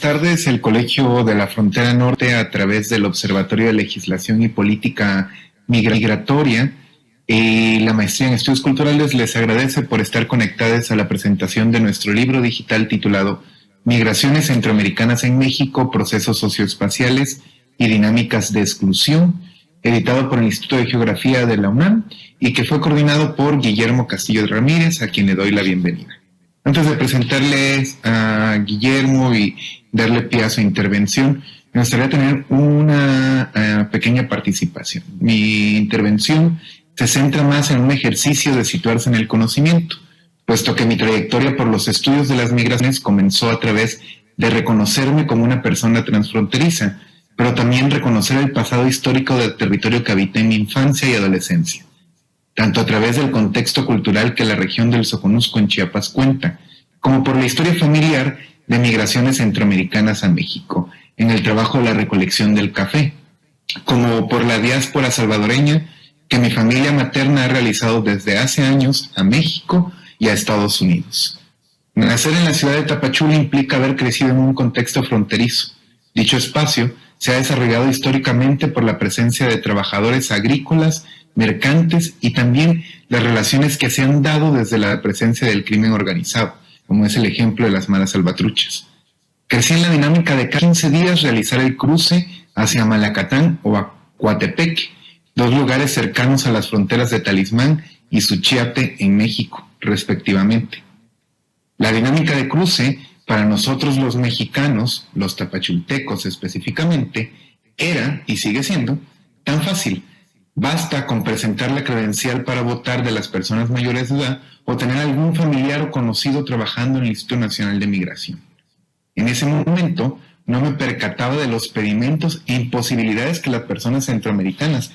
tardes. El Colegio de la Frontera Norte, a través del Observatorio de Legislación y Política Migratoria y la Maestría en Estudios Culturales, les agradece por estar conectados a la presentación de nuestro libro digital titulado Migraciones Centroamericanas en México, Procesos Socioespaciales y Dinámicas de Exclusión, editado por el Instituto de Geografía de la UNAM y que fue coordinado por Guillermo Castillo Ramírez, a quien le doy la bienvenida. Antes de presentarles a Guillermo y darle pie a su intervención, me gustaría tener una pequeña participación. Mi intervención se centra más en un ejercicio de situarse en el conocimiento, puesto que mi trayectoria por los estudios de las migraciones comenzó a través de reconocerme como una persona transfronteriza, pero también reconocer el pasado histórico del territorio que habité en mi infancia y adolescencia, tanto a través del contexto cultural que la región del Soconusco en Chiapas cuenta, como por la historia familiar de migraciones centroamericanas a México, en el trabajo de la recolección del café, como por la diáspora salvadoreña que mi familia materna ha realizado desde hace años a México y a Estados Unidos. Nacer en la ciudad de Tapachula implica haber crecido en un contexto fronterizo. Dicho espacio se ha desarrollado históricamente por la presencia de trabajadores agrícolas, mercantes y también las relaciones que se han dado desde la presencia del crimen organizado, como es el ejemplo de las malas salvatruchas. Crecí en la dinámica de cada 15 días realizar el cruce hacia Malacatán o a Coatepeque, dos lugares cercanos a las fronteras de Talismán y Suchiate en México, respectivamente. La dinámica de cruce, para nosotros los mexicanos, los tapachultecos específicamente, era y sigue siendo tan fácil. Basta con presentar la credencial para votar de las personas mayores de edad o tener algún familiar o conocido trabajando en el Instituto Nacional de Migración. En ese momento no me percataba de los impedimentos e imposibilidades que las personas centroamericanas,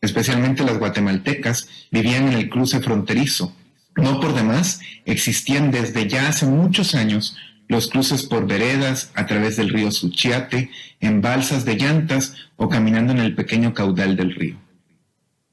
especialmente las guatemaltecas, vivían en el cruce fronterizo. No por demás, existían desde ya hace muchos años los cruces por veredas, a través del río Suchiate, en balsas de llantas o caminando en el pequeño caudal del río.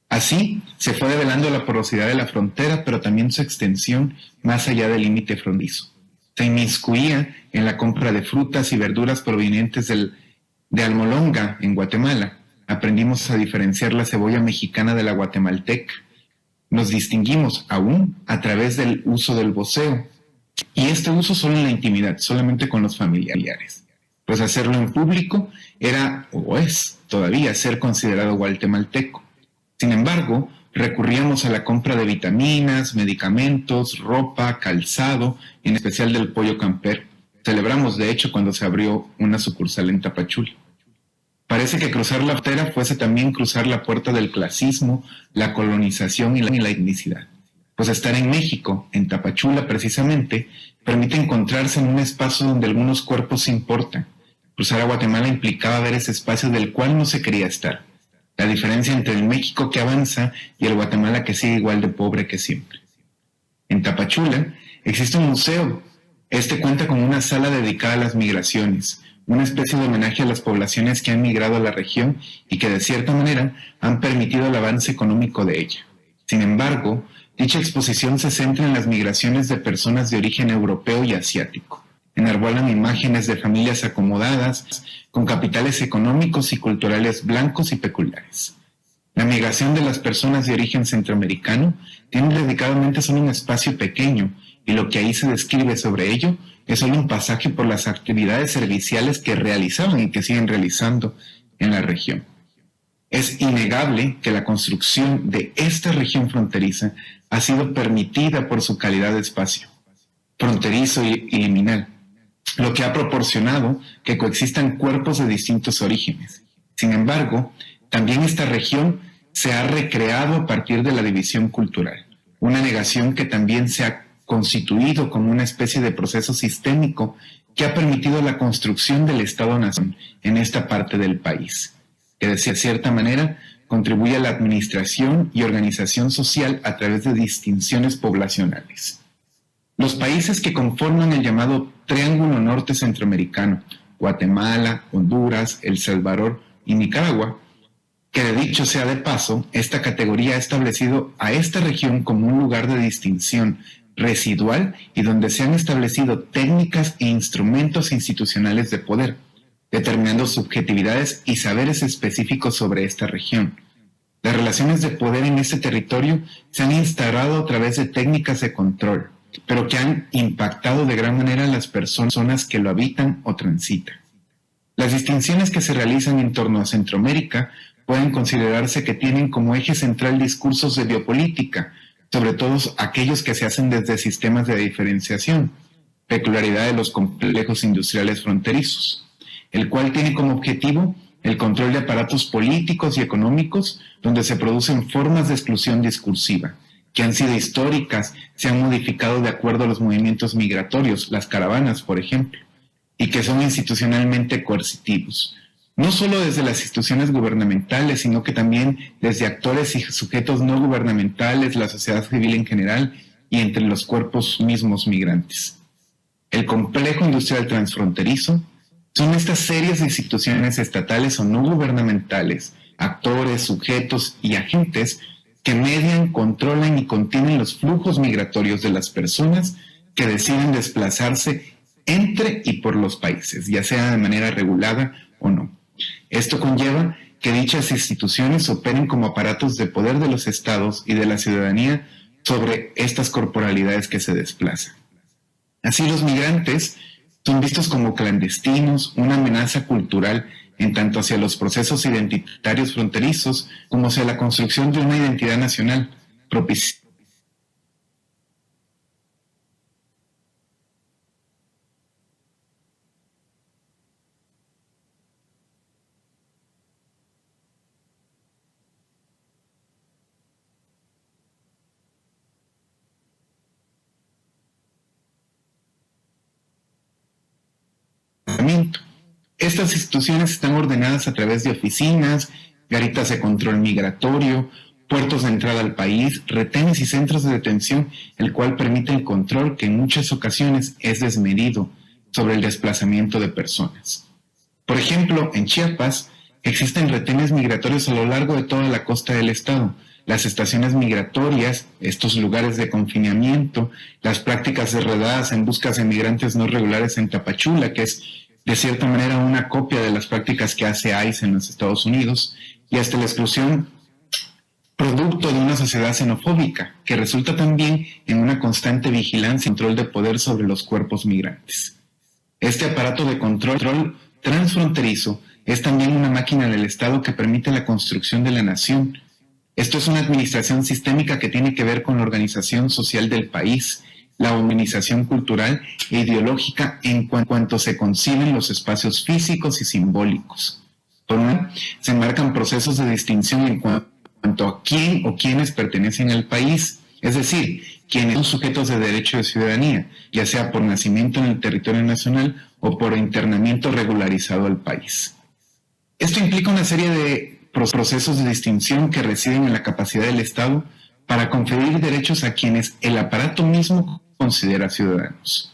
Así se fue develando la porosidad de la frontera, pero también su extensión más allá del límite fronterizo. Se inmiscuía en la compra de frutas y verduras provenientes de Almolonga, en Guatemala. Aprendimos a diferenciar la cebolla mexicana de la guatemalteca. Nos distinguimos aún a través del uso del voceo. Y este uso solo en la intimidad, solamente con los familiares. Pues hacerlo en público era, o es todavía, ser considerado guatemalteco. Sin embargo, recurríamos a la compra de vitaminas, medicamentos, ropa, calzado, en especial del pollo campero. Celebramos, de hecho, cuando se abrió una sucursal en Tapachula. Parece que cruzar la frontera fuese también cruzar la puerta del clasismo, la colonización y la etnicidad. Pues estar en México, en Tapachula precisamente, permite encontrarse en un espacio donde algunos cuerpos importan. Cruzar a Guatemala implicaba ver ese espacio del cual no se quería estar. La diferencia entre el México que avanza y el Guatemala que sigue igual de pobre que siempre. En Tapachula existe un museo. Este cuenta con una sala dedicada a las migraciones, una especie de homenaje a las poblaciones que han migrado a la región y que de cierta manera han permitido el avance económico de ella. Sin embargo, dicha exposición se centra en las migraciones de personas de origen europeo y asiático. Enarbolan imágenes de familias acomodadas, con capitales económicos y culturales blancos y peculiares. La migración de las personas de origen centroamericano tiene dedicadamente solo un espacio pequeño, y lo que ahí se describe sobre ello es solo un pasaje por las actividades serviciales que realizaban y que siguen realizando en la región. Es innegable que la construcción de esta región fronteriza ha sido permitida por su calidad de espacio fronterizo y liminal, lo que ha proporcionado que coexistan cuerpos de distintos orígenes. Sin embargo, también esta región se ha recreado a partir de la división cultural, una negación que también se ha constituido como una especie de proceso sistémico que ha permitido la construcción del Estado-Nación en esta parte del país, que de cierta manera contribuye a la administración y organización social a través de distinciones poblacionales. Los países que conforman el llamado Triángulo Norte Centroamericano, Guatemala, Honduras, El Salvador y Nicaragua, que de dicho sea de paso, esta categoría ha establecido a esta región como un lugar de distinción residual y donde se han establecido técnicas e instrumentos institucionales de poder, determinando subjetividades y saberes específicos sobre esta región. Las relaciones de poder en este territorio se han instaurado a través de técnicas de control, pero que han impactado de gran manera a las personas que lo habitan o transitan. Las distinciones que se realizan en torno a Centroamérica pueden considerarse que tienen como eje central discursos de biopolítica, sobre todo aquellos que se hacen desde sistemas de diferenciación, peculiaridad de los complejos industriales fronterizos, el cual tiene como objetivo el control de aparatos políticos y económicos donde se producen formas de exclusión discursiva, que han sido históricas, se han modificado de acuerdo a los movimientos migratorios, las caravanas, por ejemplo, y que son institucionalmente coercitivos, no solo desde las instituciones gubernamentales, sino que también desde actores y sujetos no gubernamentales, la sociedad civil en general y entre los cuerpos mismos migrantes. El complejo industrial transfronterizo son estas series de instituciones estatales o no gubernamentales, actores, sujetos y agentes que median, controlan y contienen los flujos migratorios de las personas que deciden desplazarse entre y por los países, ya sea de manera regulada o no. Esto conlleva que dichas instituciones operen como aparatos de poder de los estados y de la ciudadanía sobre estas corporalidades que se desplazan. Así, los migrantes son vistos como clandestinos, una amenaza cultural en tanto hacia los procesos identitarios fronterizos como hacia la construcción de una identidad nacional propicia. Estas instituciones están ordenadas a través de oficinas, garitas de control migratorio, puertos de entrada al país, retenes y centros de detención, el cual permite el control que en muchas ocasiones es desmedido sobre el desplazamiento de personas. Por ejemplo, en Chiapas existen retenes migratorios a lo largo de toda la costa del estado. Las estaciones migratorias, estos lugares de confinamiento, las prácticas de redadas en busca de migrantes no regulares en Tapachula, que es de cierta manera una copia de las prácticas que hace ICE en los Estados Unidos, y hasta la exclusión producto de una sociedad xenofóbica, que resulta también en una constante vigilancia y control de poder sobre los cuerpos migrantes. Este aparato de control transfronterizo es también una máquina del Estado que permite la construcción de la nación. Esto es una administración sistémica que tiene que ver con la organización social del país, la humanización cultural e ideológica en cuanto se conciben los espacios físicos y simbólicos. Por un se marcan procesos de distinción en cuanto a quién o quiénes pertenecen al país, es decir, quienes son sujetos de derecho de ciudadanía, ya sea por nacimiento en el territorio nacional o por internamiento regularizado al país. Esto implica una serie de procesos de distinción que residen en la capacidad del Estado para conferir derechos a quienes el aparato mismo considera ciudadanos.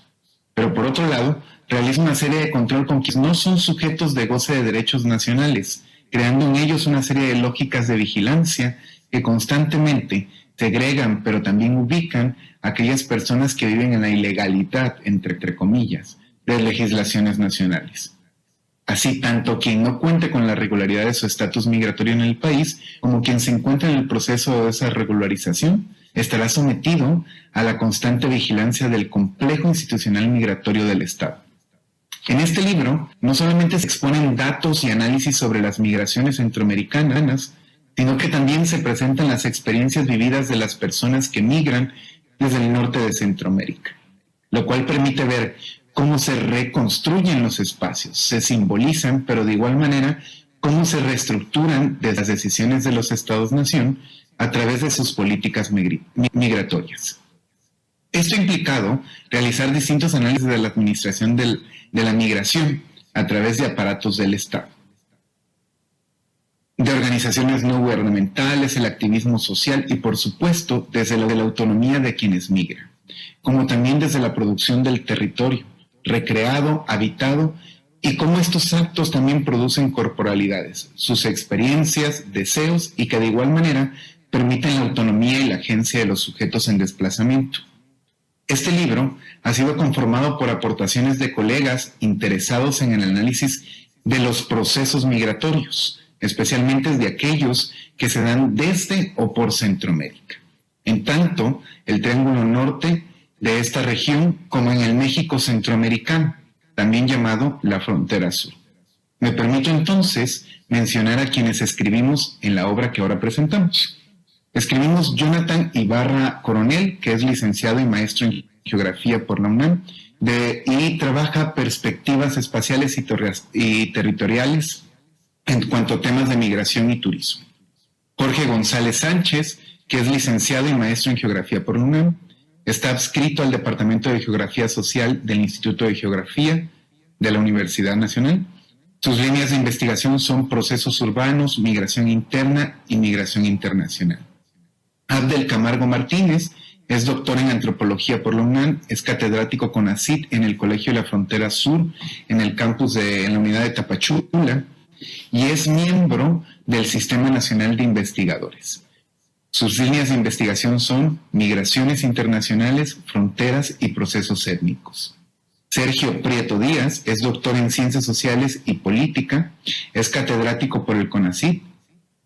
Pero por otro lado, realiza una serie de control con quienes no son sujetos de goce de derechos nacionales, creando en ellos una serie de lógicas de vigilancia que constantemente segregan, pero también ubican a aquellas personas que viven en la ilegalidad, entre comillas, de legislaciones nacionales. Así, tanto quien no cuente con la regularidad de su estatus migratorio en el país, como quien se encuentra en el proceso de esa regularización, estará sometido a la constante vigilancia del complejo institucional migratorio del Estado. En este libro, no solamente se exponen datos y análisis sobre las migraciones centroamericanas, sino que también se presentan las experiencias vividas de las personas que migran desde el norte de Centroamérica, lo cual permite ver cómo se reconstruyen los espacios, se simbolizan, pero de igual manera, cómo se reestructuran desde las decisiones de los Estados-nación a través de sus políticas migratorias. Esto ha implicado realizar distintos análisis de la administración de la migración a través de aparatos del Estado, de organizaciones no gubernamentales, el activismo social y, por supuesto, desde la autonomía de quienes migran, como también desde la producción del territorio, recreado, habitado, y cómo estos actos también producen corporalidades, sus experiencias, deseos y que de igual manera permiten la autonomía y la agencia de los sujetos en desplazamiento. Este libro ha sido conformado por aportaciones de colegas interesados en el análisis de los procesos migratorios, especialmente de aquellos que se dan desde o por Centroamérica. En tanto, el Triángulo Norte de esta región como en el México centroamericano, también llamado la Frontera Sur. Me permito entonces mencionar a quienes escribimos en la obra que ahora presentamos. Escribimos Jonathan Ibarra Coronel, que es licenciado y maestro en Geografía por la UNAM, y trabaja perspectivas espaciales y territoriales en cuanto a temas de migración y turismo. Jorge González Sánchez, que es licenciado y maestro en Geografía por la UNAM, está adscrito al Departamento de Geografía Social del Instituto de Geografía de la Universidad Nacional. Sus líneas de investigación son procesos urbanos, migración interna y migración internacional. Abdel Camargo Martínez es doctor en Antropología por la UNAM, es catedrático CONACYT en el Colegio de la Frontera Sur, en el campus en la unidad de Tapachula, y es miembro del Sistema Nacional de Investigadores. Sus líneas de investigación son migraciones internacionales, fronteras y procesos étnicos. Sergio Prieto Díaz es doctor en Ciencias Sociales y Política, es catedrático por el CONACYT,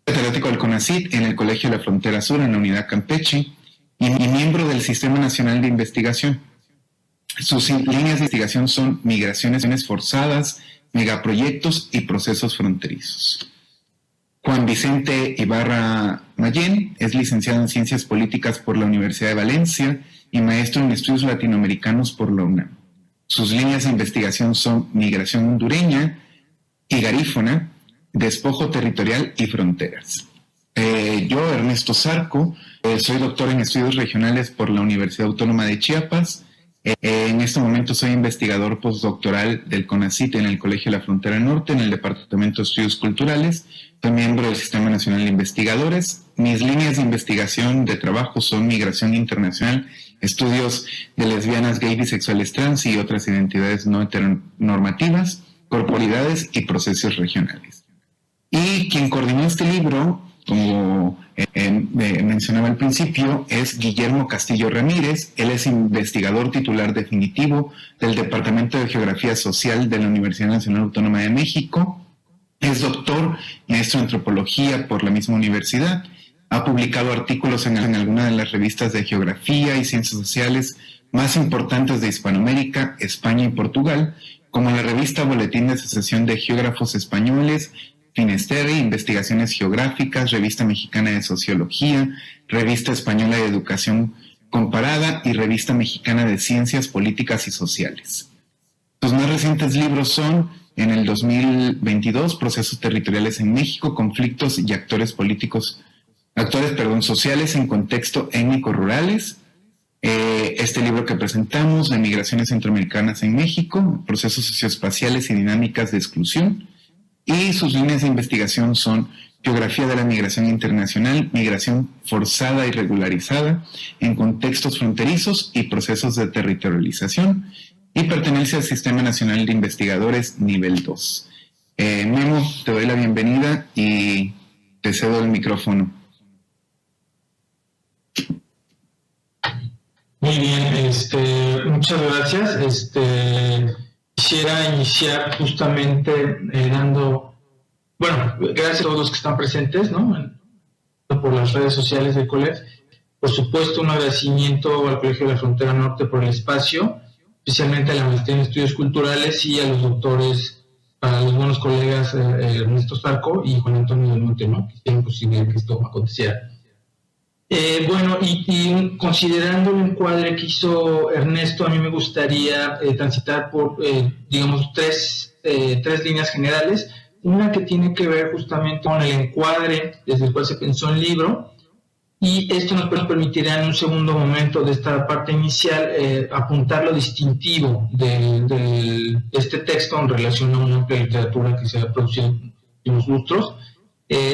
catedrático del CONACYT en el Colegio de la Frontera Sur en la unidad Campeche y miembro del Sistema Nacional de Investigación. Sus líneas de investigación son migraciones forzadas, megaproyectos y procesos fronterizos. Juan Vicente Ibarra Mayén es licenciado en Ciencias Políticas por la Universidad de Valencia y maestro en Estudios Latinoamericanos por la UNAM. Sus líneas de investigación son migración hondureña y garífuna, despojo territorial y fronteras. Yo, Ernesto Zarco, soy doctor en Estudios Regionales por la Universidad Autónoma de Chiapas. En este momento soy investigador postdoctoral del CONACYT en el Colegio de la Frontera Norte, en el Departamento de Estudios Culturales. Soy miembro del Sistema Nacional de Investigadores. Mis líneas de investigación de trabajo son migración internacional, estudios de lesbianas, gays, bisexuales, trans y otras identidades no heteronormativas, corporalidades y procesos regionales. Y quien coordinó este libro, como mencionaba al principio, es Guillermo Castillo Ramírez. Él es investigador titular definitivo del Departamento de Geografía Social de la Universidad Nacional Autónoma de México. Es doctor, maestro en antropología por la misma universidad. Ha publicado artículos en algunas de las revistas de geografía y ciencias sociales más importantes de Hispanoamérica, España y Portugal, como la revista Boletín de Asociación de Geógrafos Españoles, Finisterre, Investigaciones Geográficas, Revista Mexicana de Sociología, Revista Española de Educación Comparada y Revista Mexicana de Ciencias Políticas y Sociales. Sus más recientes libros son, en el 2022, Procesos Territoriales en México, Conflictos y Actores sociales en contexto étnico-rurales. Este libro que presentamos, de Migraciones Centroamericanas en México, Procesos Socioespaciales y Dinámicas de Exclusión. Y sus líneas de investigación son Geografía de la Migración Internacional, Migración Forzada y Regularizada en Contextos Fronterizos y Procesos de Territorialización, y pertenece al Sistema Nacional de Investigadores Nivel 2. Memo, te doy la bienvenida y te cedo el micrófono. Muy bien, muchas gracias. Quisiera iniciar justamente gracias a todos los que están presentes, ¿no? Por las redes sociales del COLEF. Por supuesto, un agradecimiento al Colegio de la Frontera Norte por el espacio, especialmente a la Maestría en Estudios Culturales y a los doctores, a los buenos colegas Ernesto Zarco y Juan Antonio del Monte, ¿no? Que hicieron posible que esto aconteciera. Y considerando el encuadre que hizo Ernesto, a mí me gustaría transitar por, tres líneas generales. Una que tiene que ver justamente con el encuadre desde el cual se pensó el libro, y esto nos permitirá en un segundo momento de esta parte inicial apuntar lo distintivo de este texto en relación a una amplia literatura que se ha producido en los lustros.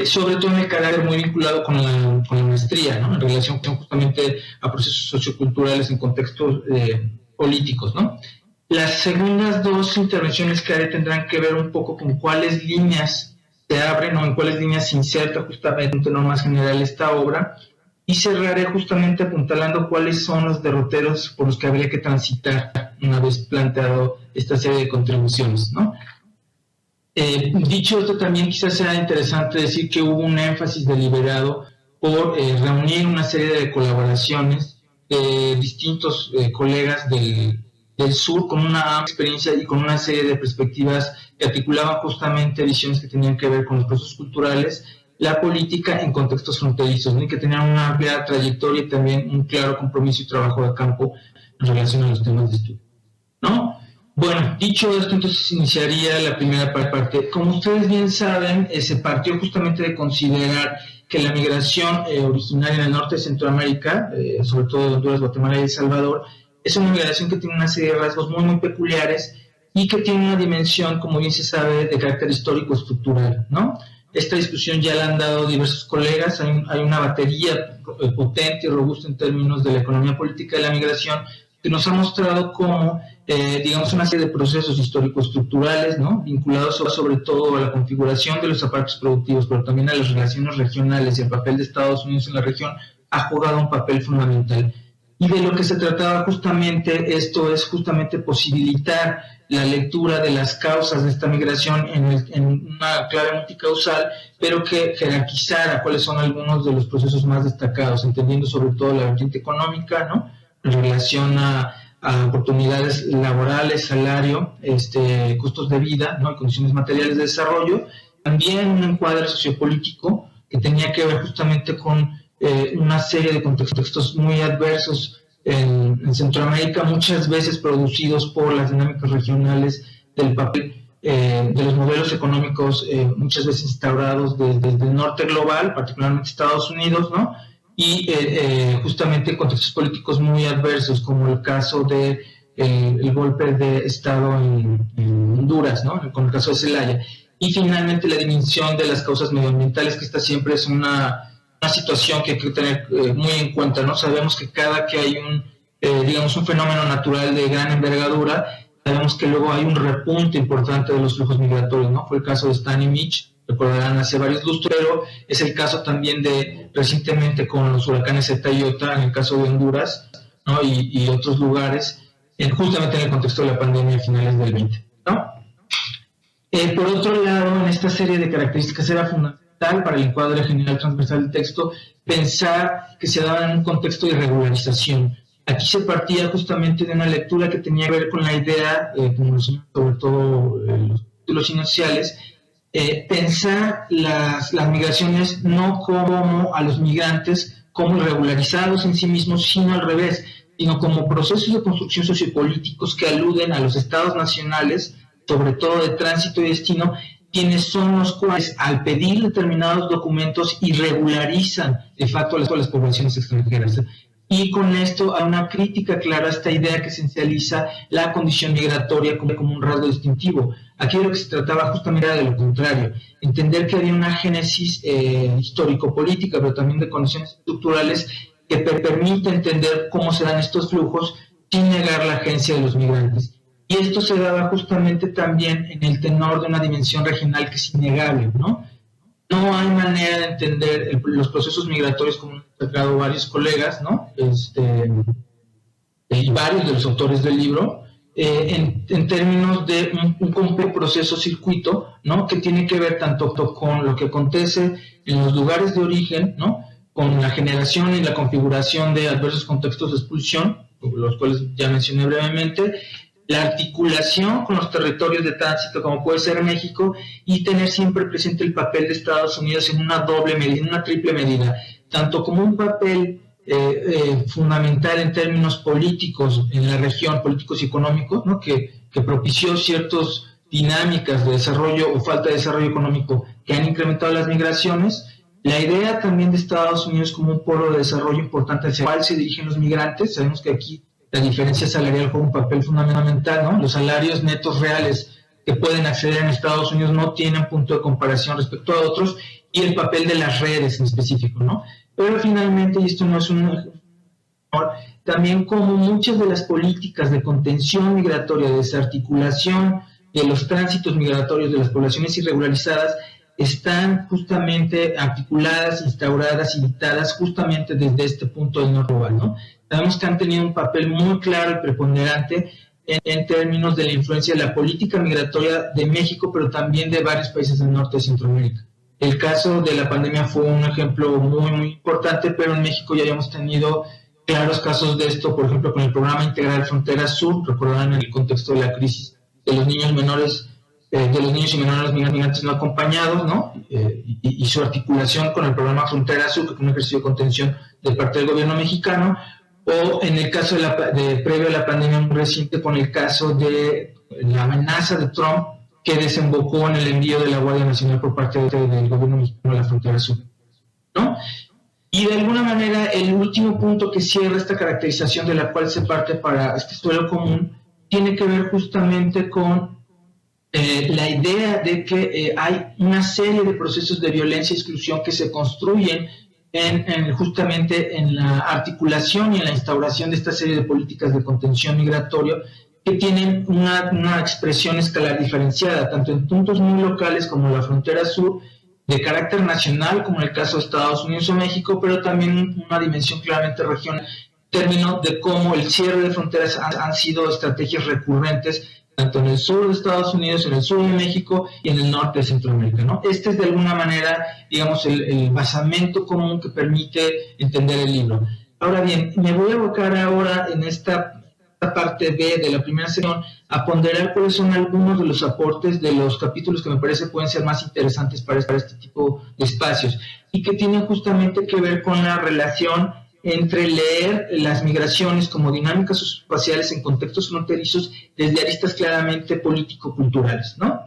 Sobre todo en el carácter muy vinculado con la maestría, ¿no? En relación justamente a procesos socioculturales en contextos políticos, ¿no? Las segundas dos intervenciones que haré tendrán que ver un poco con cuáles líneas se abren o en cuáles líneas se inserta justamente en normas generales esta obra, y cerraré justamente apuntalando cuáles son los derroteros por los que habría que transitar una vez planteado esta serie de contribuciones, ¿no? Dicho esto, también quizás sea interesante decir que hubo un énfasis deliberado por reunir una serie de colaboraciones de distintos colegas del sur con una experiencia y con una serie de perspectivas que articulaban justamente visiones que tenían que ver con los procesos culturales, la política en contextos fronterizos, ¿no? Y que tenían una amplia trayectoria y también un claro compromiso y trabajo de campo en relación a los temas de estudio, ¿no? Bueno, dicho esto, entonces iniciaría la primera parte. Como ustedes bien saben, se partió justamente de considerar que la migración originaria en el norte de Centroamérica, sobre todo de Honduras, Guatemala y El Salvador, es una migración que tiene una serie de rasgos muy, muy peculiares y que tiene una dimensión, como bien se sabe, de carácter histórico-estructural, ¿no? Esta discusión ya la han dado diversos colegas, hay una batería potente y robusta en términos de la economía política de la migración que nos ha mostrado cómo, digamos, una serie de procesos histórico-estructurales, ¿no? Vinculados sobre todo a la configuración de los aparatos productivos, pero también a las relaciones regionales y el papel de Estados Unidos en la región, ha jugado un papel fundamental. Y de lo que se trataba justamente, esto es justamente posibilitar la lectura de las causas de esta migración en una clave multicausal, pero que jerarquizara cuáles son algunos de los procesos más destacados, entendiendo sobre todo la vertiente económica, ¿no? En relación a oportunidades laborales, salario, costos de vida, ¿no? Y condiciones materiales de desarrollo. También un encuadre sociopolítico que tenía que ver justamente con una serie de contextos muy adversos en Centroamérica, muchas veces producidos por las dinámicas regionales del papel de los modelos económicos, muchas veces instaurados desde el norte global, particularmente Estados Unidos, ¿no? Y justamente contextos políticos muy adversos, como el caso de el golpe de Estado en Honduras, ¿no? Con el caso de Zelaya. Y finalmente la dimensión de las causas medioambientales, que esta siempre es una situación que hay que tener muy en cuenta, ¿no? Sabemos que cada que hay digamos, un fenómeno natural de gran envergadura, sabemos que luego hay un repunte importante de los flujos migratorios, ¿no? Fue el caso de Stan y Mitch, recordarán, hace varios lustros, pero es el caso también de recientemente con los huracanes Eta y Iota, en el caso de Honduras, ¿no? y otros lugares, justamente en el contexto de la pandemia a finales del 20, ¿no? Por otro lado, en esta serie de características era fundamental para el encuadre general transversal del texto pensar que se daba en un contexto de regularización. Aquí se partía justamente de una lectura que tenía que ver con la idea, como sobre todo los títulos iniciales, pensar las migraciones no como a los migrantes como irregularizados en sí mismos, sino al revés, sino como procesos de construcción sociopolíticos que aluden a los estados nacionales, sobre todo de tránsito y destino, quienes son los cuales, al pedir determinados documentos, irregularizan de facto a las poblaciones extranjeras. Y con esto hay una crítica clara a esta idea que esencializa la condición migratoria como un rasgo distintivo. Aquí lo que se trataba justamente era de lo contrario, entender que había una génesis histórico-política, pero también de condiciones estructurales que permite entender cómo se dan estos flujos sin negar la agencia de los migrantes. Y esto se daba justamente también en el tenor de una dimensión regional que es innegable, ¿no? No hay manera de entender los procesos migratorios, como han sacado varios colegas, ¿no? Y varios de los autores del libro, en términos de un complejo proceso circuito, ¿no? Que tiene que ver tanto con lo que acontece en los lugares de origen, ¿no? Con la generación y la configuración de adversos contextos de expulsión, los cuales ya mencioné brevemente, la articulación con los territorios de tránsito, como puede ser México, y tener siempre presente el papel de Estados Unidos en una doble medida, en una triple medida, tanto como un papel fundamental en términos políticos en la región, políticos y económicos, ¿no? que propició ciertas dinámicas de desarrollo o falta de desarrollo económico que han incrementado las migraciones. La idea también de Estados Unidos como un polo de desarrollo importante hacia el cual se dirigen los migrantes. Sabemos que aquí la diferencia salarial juega un papel fundamental, ¿no? Los salarios netos reales que pueden acceder en Estados Unidos no tienen punto de comparación respecto a otros, y el papel de las redes en específico, ¿no? Pero finalmente, y esto no es un también como muchas de las políticas de contención migratoria, de desarticulación de los tránsitos migratorios de las poblaciones irregularizadas, están justamente articuladas, instauradas y dictadas justamente desde este punto del norte global, ¿no? Sabemos que han tenido un papel muy claro y preponderante en términos de la influencia de la política migratoria de México, pero también de varios países del norte de Centroamérica. El caso de la pandemia fue un ejemplo muy, muy importante, pero en México ya habíamos tenido claros casos de esto, por ejemplo, con el programa integral Frontera Sur, recordarán en el contexto de la crisis de los niños menores, de los niños y menores migrantes no acompañados, ¿no? Y su articulación con el programa Frontera Sur, que fue un ejercicio de contención de parte del gobierno mexicano, o en el caso previo a la pandemia muy reciente, con el caso de la amenaza de Trump, que desembocó en el envío de la Guardia Nacional por parte del gobierno mexicano a la Frontera Sur, ¿no? Y de alguna manera, el último punto que cierra esta caracterización de la cual se parte para este suelo común, tiene que ver justamente con la idea de que hay una serie de procesos de violencia y exclusión que se construyen justamente en la articulación y en la instauración de esta serie de políticas de contención migratorio que tienen una expresión escalar diferenciada, tanto en puntos muy locales como la frontera sur, de carácter nacional, como en el caso de Estados Unidos o México, pero también una dimensión claramente regional, en términos de cómo el cierre de fronteras han sido estrategias recurrentes tanto en el sur de Estados Unidos, en el sur de México y en el norte de Centroamérica, ¿no? Este es de alguna manera, digamos, el basamento común que permite entender el libro. Ahora bien, me voy a abocar ahora en esta parte B de la primera sección a ponderar cuáles son algunos de los aportes de los capítulos que me parece pueden ser más interesantes para este tipo de espacios y que tienen justamente que ver con la relación entre leer las migraciones como dinámicas espaciales en contextos fronterizos desde aristas claramente político-culturales, ¿no?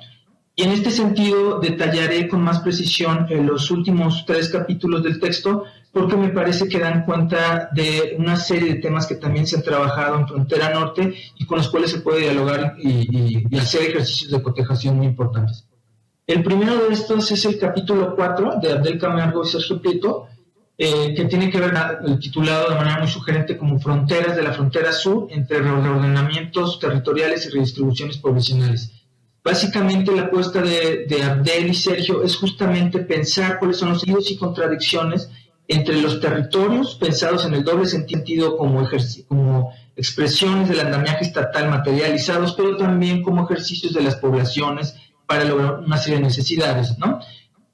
Y en este sentido detallaré con más precisión los últimos 3 capítulos del texto porque me parece que dan cuenta de una serie de temas que también se han trabajado en Frontera Norte y con los cuales se puede dialogar y hacer ejercicios de cotejación muy importantes. El primero de estos es el capítulo 4 de Abdel Camargo y Sergio Prieto, que tiene que ver titulado de manera muy sugerente como Fronteras de la Frontera Sur entre reordenamientos territoriales y redistribuciones poblacionales. Básicamente la apuesta de Abdel y Sergio es justamente pensar cuáles son los sentidos y contradicciones entre los territorios pensados en el doble sentido como expresiones del andamiaje estatal materializados, pero también como ejercicios de las poblaciones para lograr una serie de necesidades, ¿no?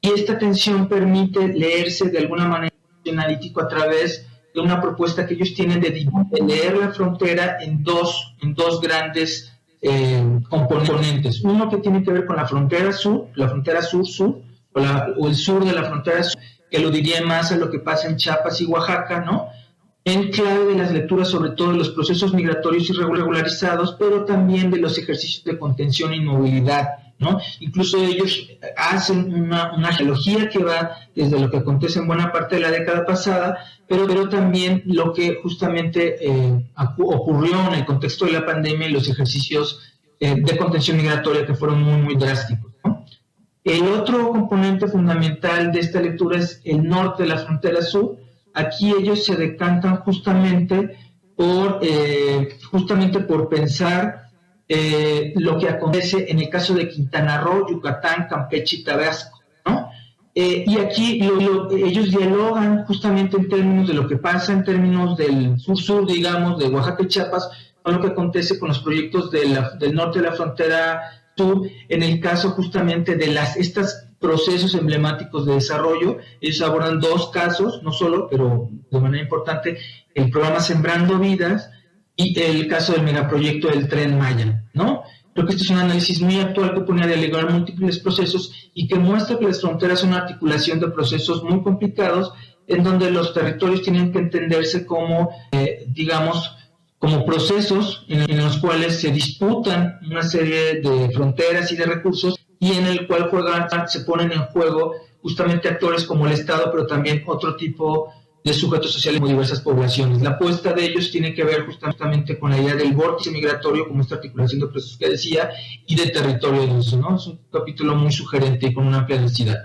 Y esta tensión permite leerse de alguna manera analítico a través de una propuesta que ellos tienen de leer la frontera en dos grandes componentes. Uno que tiene que ver con la frontera sur-sur, o el sur de la frontera sur, que lo diría más a lo que pasa en Chiapas y Oaxaca, ¿no? En clave de las lecturas sobre todo de los procesos migratorios irregularizados, pero también de los ejercicios de contención y movilidad, ¿no? Incluso ellos hacen una geología que va desde lo que acontece en buena parte de la década pasada, pero también lo que justamente ocurrió en el contexto de la pandemia y los ejercicios de contención migratoria que fueron muy, muy drásticos, ¿no? El otro componente fundamental de esta lectura es el norte de la frontera sur. Aquí ellos se decantan justamente por pensar lo que acontece en el caso de Quintana Roo, Yucatán, Campeche y Tabasco, ¿no? Y aquí ellos dialogan justamente en términos de lo que pasa en términos del sur-sur, digamos, de Oaxaca y Chiapas, con lo que acontece con los proyectos del norte de la frontera sur, en el caso justamente de estos procesos emblemáticos de desarrollo. Ellos abordan 2 casos, no solo, pero de manera importante, el programa Sembrando Vidas y el caso del megaproyecto del Tren Maya, ¿no? Creo que este es un análisis muy actual que pone a dialogar múltiples procesos y que muestra que las fronteras son una articulación de procesos muy complicados en donde los territorios tienen que entenderse como, como procesos en los cuales se disputan una serie de fronteras y de recursos y en el cual se ponen en juego justamente actores como el Estado, pero también otro tipo de sujetos sociales muy diversas poblaciones. La apuesta de ellos tiene que ver justamente con la idea del vórtice migratorio como esta articulación de procesos que decía y de territorio de uso, ¿no? Es un capítulo muy sugerente y con una amplia densidad.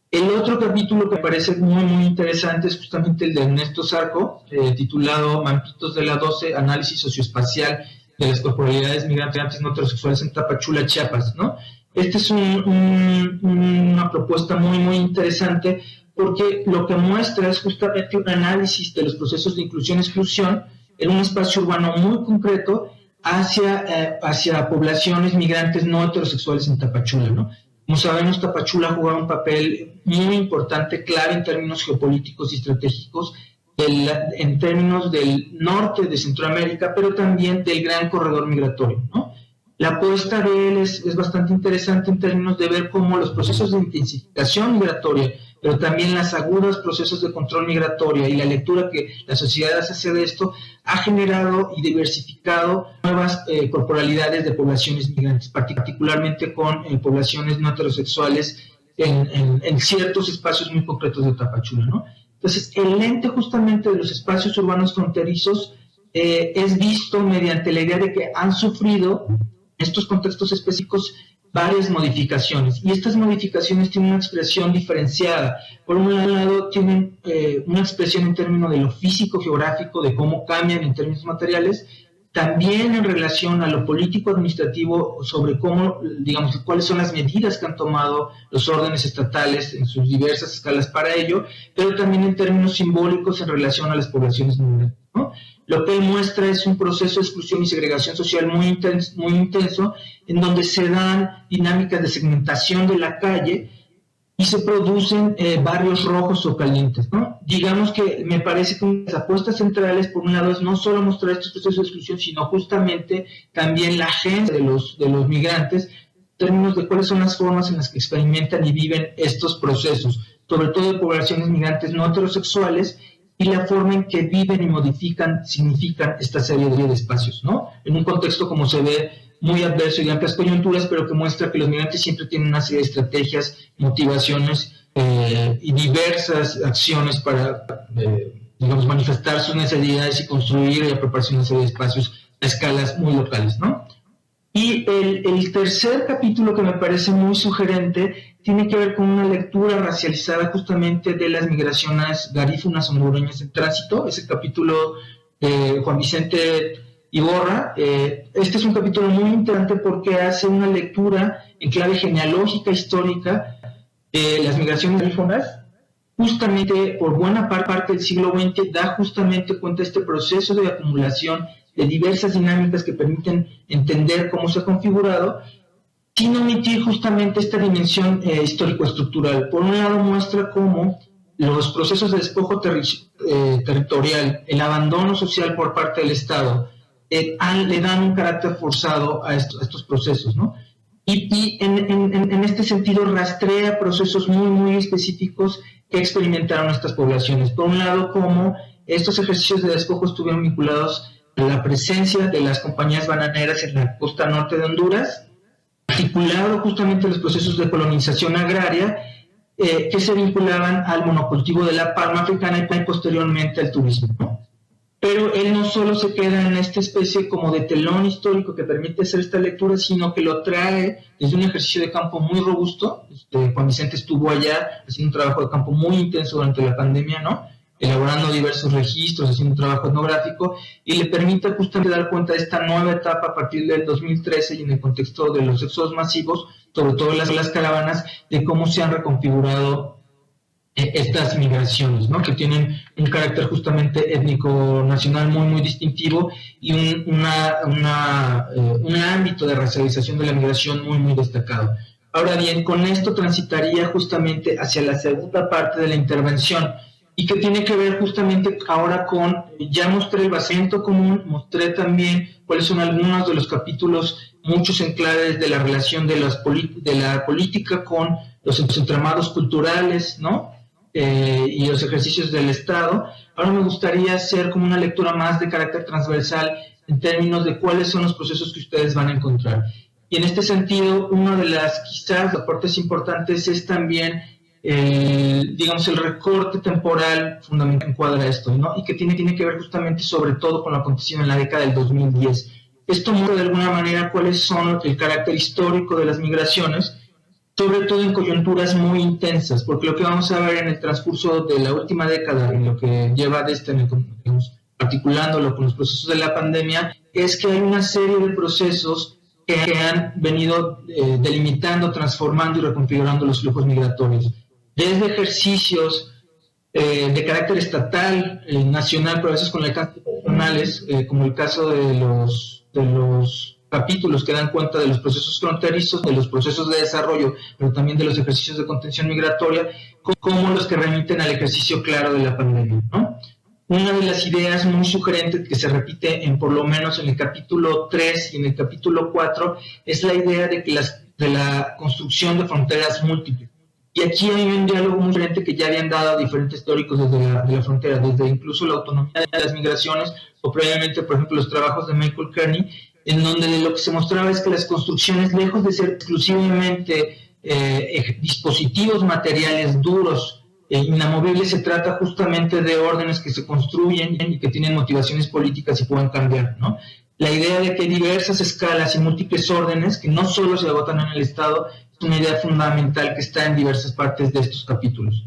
El otro capítulo que me parece muy, muy interesante es justamente el de Ernesto Zarco, titulado Mampitos de la 12, Análisis Socioespacial de las Corporalidades Migrantes No Heterosexuales en Tapachula, Chiapas, ¿no? Esta es una propuesta muy, muy interesante porque lo que muestra es justamente un análisis de los procesos de inclusión-exclusión en un espacio urbano muy concreto hacia poblaciones migrantes no heterosexuales en Tapachula, ¿no? Como sabemos, Tapachula juega un papel muy importante, clave en términos geopolíticos y estratégicos, en términos del norte de Centroamérica, pero también del gran corredor migratorio, ¿no? La apuesta de él es bastante interesante en términos de ver cómo los procesos de intensificación migratoria, pero también los agudos procesos de control migratorio y la lectura que la sociedad hace de esto, ha generado y diversificado nuevas corporalidades de poblaciones migrantes, particularmente con poblaciones no heterosexuales en ciertos espacios muy concretos de Tapachula, ¿no? Entonces, el lente justamente de los espacios urbanos fronterizos es visto mediante la idea de que han sufrido estos contextos específicos varias modificaciones, y estas modificaciones tienen una expresión diferenciada. Por un lado, tienen una expresión en términos de lo físico, geográfico, de cómo cambian en términos materiales, también en relación a lo político-administrativo, sobre cómo, digamos, cuáles son las medidas que han tomado los órdenes estatales en sus diversas escalas para ello, pero también en términos simbólicos en relación a las poblaciones migrantes, ¿no? Lo que muestra es un proceso de exclusión y segregación social muy intenso, en donde se dan dinámicas de segmentación de la calle y se producen barrios rojos o calientes, ¿no? Digamos que me parece que una de las apuestas centrales, por un lado, es no solo mostrar estos procesos de exclusión, sino justamente también la agencia de los migrantes, en términos de cuáles son las formas en las que experimentan y viven estos procesos, sobre todo de poblaciones migrantes no heterosexuales, y la forma en que viven y significan esta serie de espacios, ¿no? En un contexto, como se ve, muy adverso y de amplias coyunturas, pero que muestra que los migrantes siempre tienen una serie de estrategias, motivaciones y diversas acciones para, digamos, manifestar sus necesidades y construir y apropiarse una serie de espacios a escalas muy locales, ¿no? Y el tercer capítulo, que me parece muy sugerente, tiene que ver con una lectura racializada justamente de las migraciones garífunas hondureñas en tránsito. Es el capítulo de Juan Vicente Iborra. Este es un capítulo muy interesante porque hace una lectura en clave genealógica, histórica, de las migraciones garífunas. Justamente por buena parte del siglo XX da justamente cuenta de este proceso de acumulación de diversas dinámicas que permiten entender cómo se ha configurado, sin omitir justamente esta dimensión histórico-estructural. Por un lado, muestra cómo los procesos de despojo territorial, el abandono social por parte del Estado, le dan un carácter forzado a estos procesos, ¿no? Y en este sentido rastrea procesos muy, muy específicos que experimentaron estas poblaciones. Por un lado, cómo estos ejercicios de despojo estuvieron vinculados a la presencia de las compañías bananeras en la costa norte de Honduras, articulado justamente los procesos de colonización agraria que se vinculaban al monocultivo de la palma africana y posteriormente al turismo, ¿no? Pero él no solo se queda en esta especie como de telón histórico que permite hacer esta lectura, sino que lo trae desde un ejercicio de campo muy robusto. Juan Vicente estuvo allá haciendo un trabajo de campo muy intenso durante la pandemia, ¿no? Elaborando diversos registros, haciendo un trabajo etnográfico, y le permite justamente dar cuenta de esta nueva etapa a partir del 2013 y en el contexto de los éxodos masivos, sobre todo las caravanas, de cómo se han reconfigurado estas migraciones, ¿no? Que tienen un carácter justamente étnico-nacional muy, muy distintivo y un ámbito de racialización de la migración muy, muy destacado. Ahora bien, con esto transitaría justamente hacia la segunda parte de la intervención, y que tiene que ver justamente ahora con, ya mostré el basento común, mostré también cuáles son algunos de los capítulos, muchos enclaves de la relación de la política con los entramados culturales, ¿no? Y los ejercicios del Estado. Ahora me gustaría hacer como una lectura más de carácter transversal en términos de cuáles son los procesos que ustedes van a encontrar. Y en este sentido, uno de las quizás aportes importantes es también digamos, el recorte temporal fundamental que encuadra esto, ¿no? Y que tiene que ver justamente sobre todo con lo acontecido en la década del 2010. Esto muestra de alguna manera cuáles son el carácter histórico de las migraciones, sobre todo en coyunturas muy intensas, porque lo que vamos a ver en el transcurso de la última década, en lo que lleva digamos, articulándolo con los procesos de la pandemia, es que hay una serie de procesos que han venido delimitando, transformando y reconfigurando los flujos migratorios. Desde ejercicios de carácter estatal, nacional, pero a veces con alcances nacionales, como el caso de los capítulos que dan cuenta de los procesos fronterizos, de los procesos de desarrollo, pero también de los ejercicios de contención migratoria, como los que remiten al ejercicio claro de la pandemia, ¿no? Una de las ideas muy sugerentes que se repite por lo menos en el capítulo 3 y en el capítulo 4 es la idea de la construcción de fronteras múltiples. Y aquí hay un diálogo muy diferente que ya habían dado diferentes teóricos desde la frontera, desde incluso la autonomía de las migraciones o previamente, por ejemplo, los trabajos de Michael Kearney, en donde lo que se mostraba es que las construcciones, lejos de ser exclusivamente dispositivos materiales duros, inamovibles, se trata justamente de órdenes que se construyen y que tienen motivaciones políticas y pueden cambiar, ¿no? La idea de que hay diversas escalas y múltiples órdenes que no solo se agotan en el Estado es una idea fundamental que está en diversas partes de estos capítulos.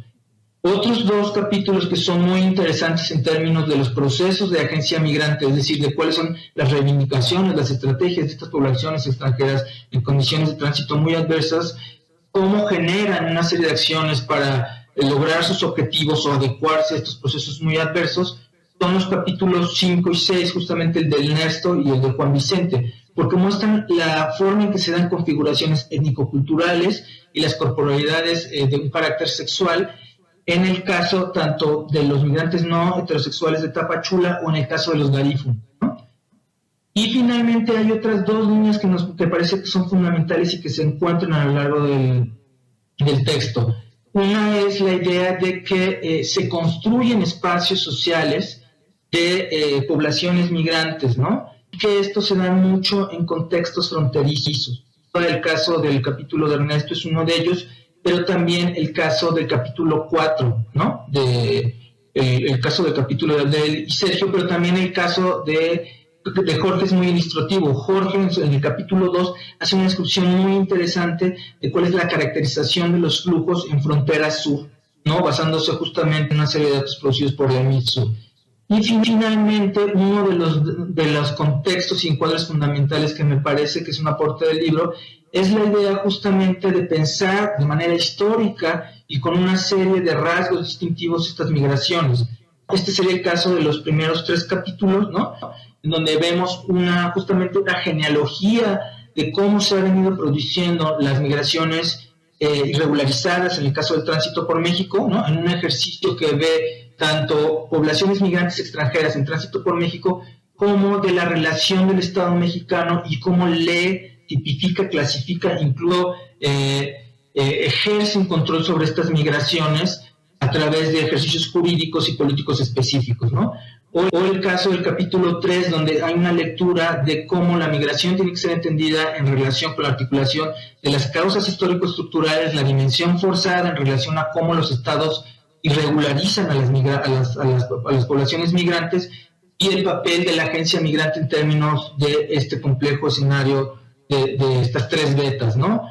Otros dos capítulos que son muy interesantes en términos de los procesos de agencia migrante, es decir, de cuáles son las reivindicaciones, las estrategias de estas poblaciones extranjeras en condiciones de tránsito muy adversas, cómo generan una serie de acciones para lograr sus objetivos o adecuarse a estos procesos muy adversos, son los capítulos 5 y 6, justamente el del Ernesto y el de Juan Vicente, porque muestran la forma en que se dan configuraciones étnico-culturales y las corporalidades de un carácter sexual, en el caso tanto de los migrantes no heterosexuales de Tapachula o en el caso de los garífunos, ¿no? Y finalmente hay otras dos líneas que parece que son fundamentales y que se encuentran a lo largo del texto. Una es la idea de que se construyen espacios sociales de poblaciones migrantes, ¿no? Que esto se da mucho en contextos fronterizos. El caso del capítulo de Ernesto es uno de ellos, pero también el caso del capítulo 4, ¿no? El caso del capítulo de él y Sergio, pero también el caso de Jorge es muy ilustrativo. Jorge en el capítulo 2 hace una descripción muy interesante de cuál es la caracterización de los flujos en frontera sur, ¿no? Basándose justamente en una serie de datos producidos por el MITSU. Y finalmente, uno de los contextos y encuadres fundamentales que me parece que es un aporte del libro es la idea justamente de pensar de manera histórica y con una serie de rasgos distintivos estas migraciones. Este sería el caso de los primeros 3 capítulos, ¿no? En donde vemos justamente una genealogía de cómo se han venido produciendo las migraciones irregularizadas en el caso del tránsito por México, ¿no? En un ejercicio que ve tanto poblaciones migrantes extranjeras en tránsito por México como de la relación del Estado mexicano y cómo tipifica, clasifica, incluso ejerce un control sobre estas migraciones a través de ejercicios jurídicos y políticos específicos, ¿no? O el caso del capítulo 3, donde hay una lectura de cómo la migración tiene que ser entendida en relación con la articulación de las causas histórico-estructurales, la dimensión forzada en relación a cómo los estados irregularizan a las poblaciones migrantes y el papel de la agencia migrante en términos de este complejo escenario de estas 3 vetas, ¿no?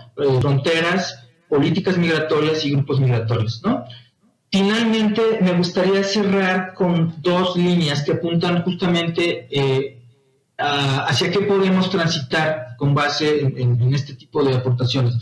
Fronteras, políticas migratorias y grupos migratorios, ¿no? Finalmente, me gustaría cerrar con 2 líneas que apuntan justamente hacia qué podemos transitar con base en este tipo de aportaciones.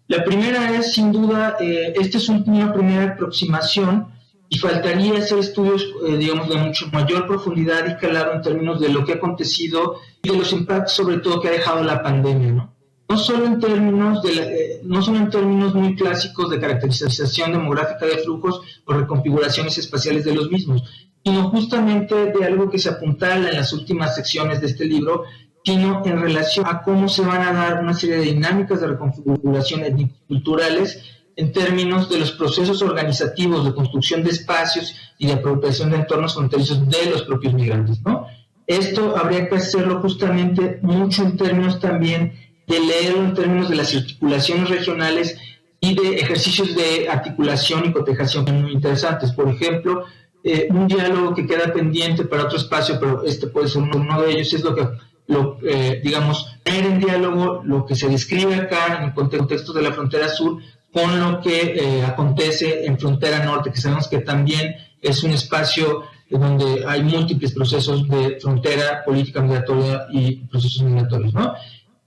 La primera es, sin duda, esta es una primera aproximación y faltaría hacer estudios, digamos, de mucho mayor profundidad y calado en términos de lo que ha acontecido y de los impactos, sobre todo, que ha dejado la pandemia, ¿no? No solo en términos muy clásicos de caracterización demográfica de flujos o reconfiguraciones espaciales de los mismos, sino justamente de algo que se apuntala en las últimas secciones de este libro, sino en relación a cómo se van a dar una serie de dinámicas de reconfiguración étnico-culturales en términos de los procesos organizativos de construcción de espacios y de apropiación de entornos fronterizos de los propios migrantes, ¿no? Esto habría que hacerlo justamente mucho en términos también de leerlo en términos de las articulaciones regionales y de ejercicios de articulación y cotejación muy interesantes. Por ejemplo, un diálogo que queda pendiente para otro espacio, pero este puede ser uno de ellos, es digamos, poner en diálogo lo que se describe acá en el contexto de la frontera sur con lo que acontece en frontera norte, que sabemos que también es un espacio donde hay múltiples procesos de frontera, política migratoria y procesos migratorios, ¿no?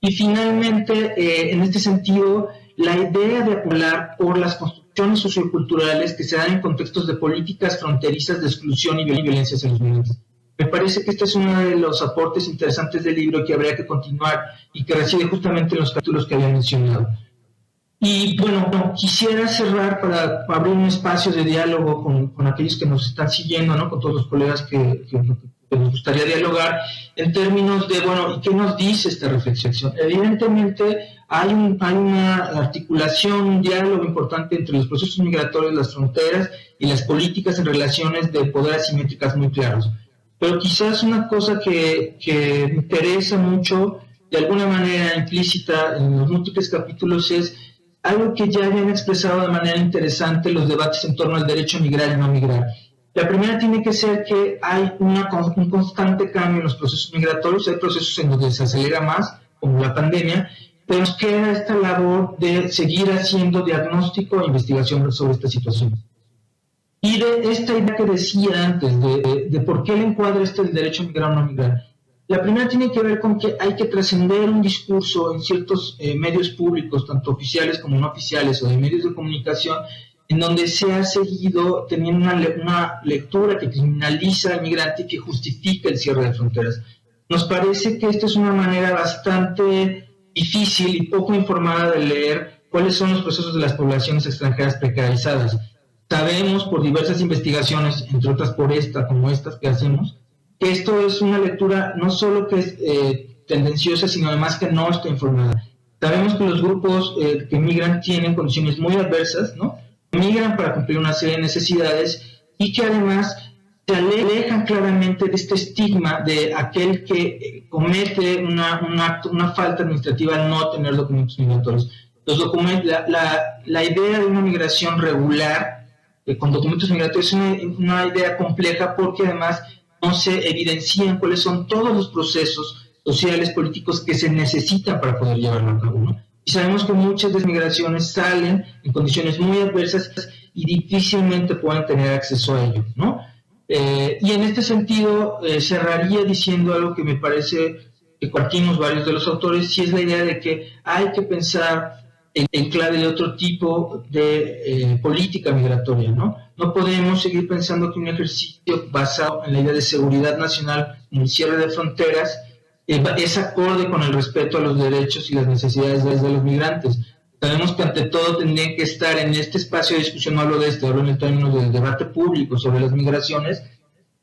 Y finalmente, en este sentido, la idea de apelar por las construcciones socioculturales que se dan en contextos de políticas fronterizas de exclusión y violencia hacia los migrantes. Me parece que este es uno de los aportes interesantes del libro que habría que continuar y que reside justamente en los capítulos que había mencionado. Y bueno, quisiera cerrar para abrir un espacio de diálogo con aquellos que nos están siguiendo, ¿no? Con todos los colegas que nos gustaría dialogar en términos de, bueno, ¿y qué nos dice esta reflexión? Evidentemente hay una articulación, un diálogo importante entre los procesos migratorios, las fronteras y las políticas en relaciones de poder asimétricas muy claros. Pero quizás una cosa que me interesa mucho, de alguna manera implícita en los múltiples capítulos, es algo que ya habían expresado de manera interesante los debates en torno al derecho a migrar y no migrar. La primera tiene que ser que hay un constante cambio en los procesos migratorios, hay procesos en donde se acelera más, como la pandemia, pero nos queda esta labor de seguir haciendo diagnóstico e investigación sobre esta situación. Y de esta idea que decía antes, de por qué el encuadre del derecho a migrar o no migrar. La primera tiene que ver con que hay que trascender un discurso en ciertos medios públicos, tanto oficiales como no oficiales, o de medios de comunicación, en donde se ha seguido teniendo una lectura que criminaliza al migrante y que justifica el cierre de fronteras. Nos parece que esta es una manera bastante difícil y poco informada de leer cuáles son los procesos de las poblaciones extranjeras precarizadas. Sabemos por diversas investigaciones, entre otras por esta, como estas que hacemos, que esto es una lectura no solo que es tendenciosa, sino además que no está informada. Sabemos que los grupos que migran tienen condiciones muy adversas, ¿no? Migran para cumplir una serie de necesidades y que además se alejan claramente de este estigma de aquel que comete una falta administrativa al no tener documentos migratorios. La idea de una migración regular con documentos migratorios es una idea compleja porque además no se evidencian cuáles son todos los procesos sociales, políticos que se necesitan para poder llevarlo a cabo, ¿no? Y sabemos que muchas de las migraciones salen en condiciones muy adversas y difícilmente pueden tener acceso a ello, ¿no? Y en este sentido cerraría diciendo algo que me parece que compartimos varios de los autores, y es la idea de que hay que pensar en clave de otro tipo de política migratoria, ¿no? No podemos seguir pensando que un ejercicio basado en la idea de seguridad nacional, en el cierre de fronteras, es acorde con el respeto a los derechos y las necesidades de los migrantes. Sabemos que ante todo tendrían que estar en este espacio de discusión, no hablo de este, hablo en el término del debate público sobre las migraciones,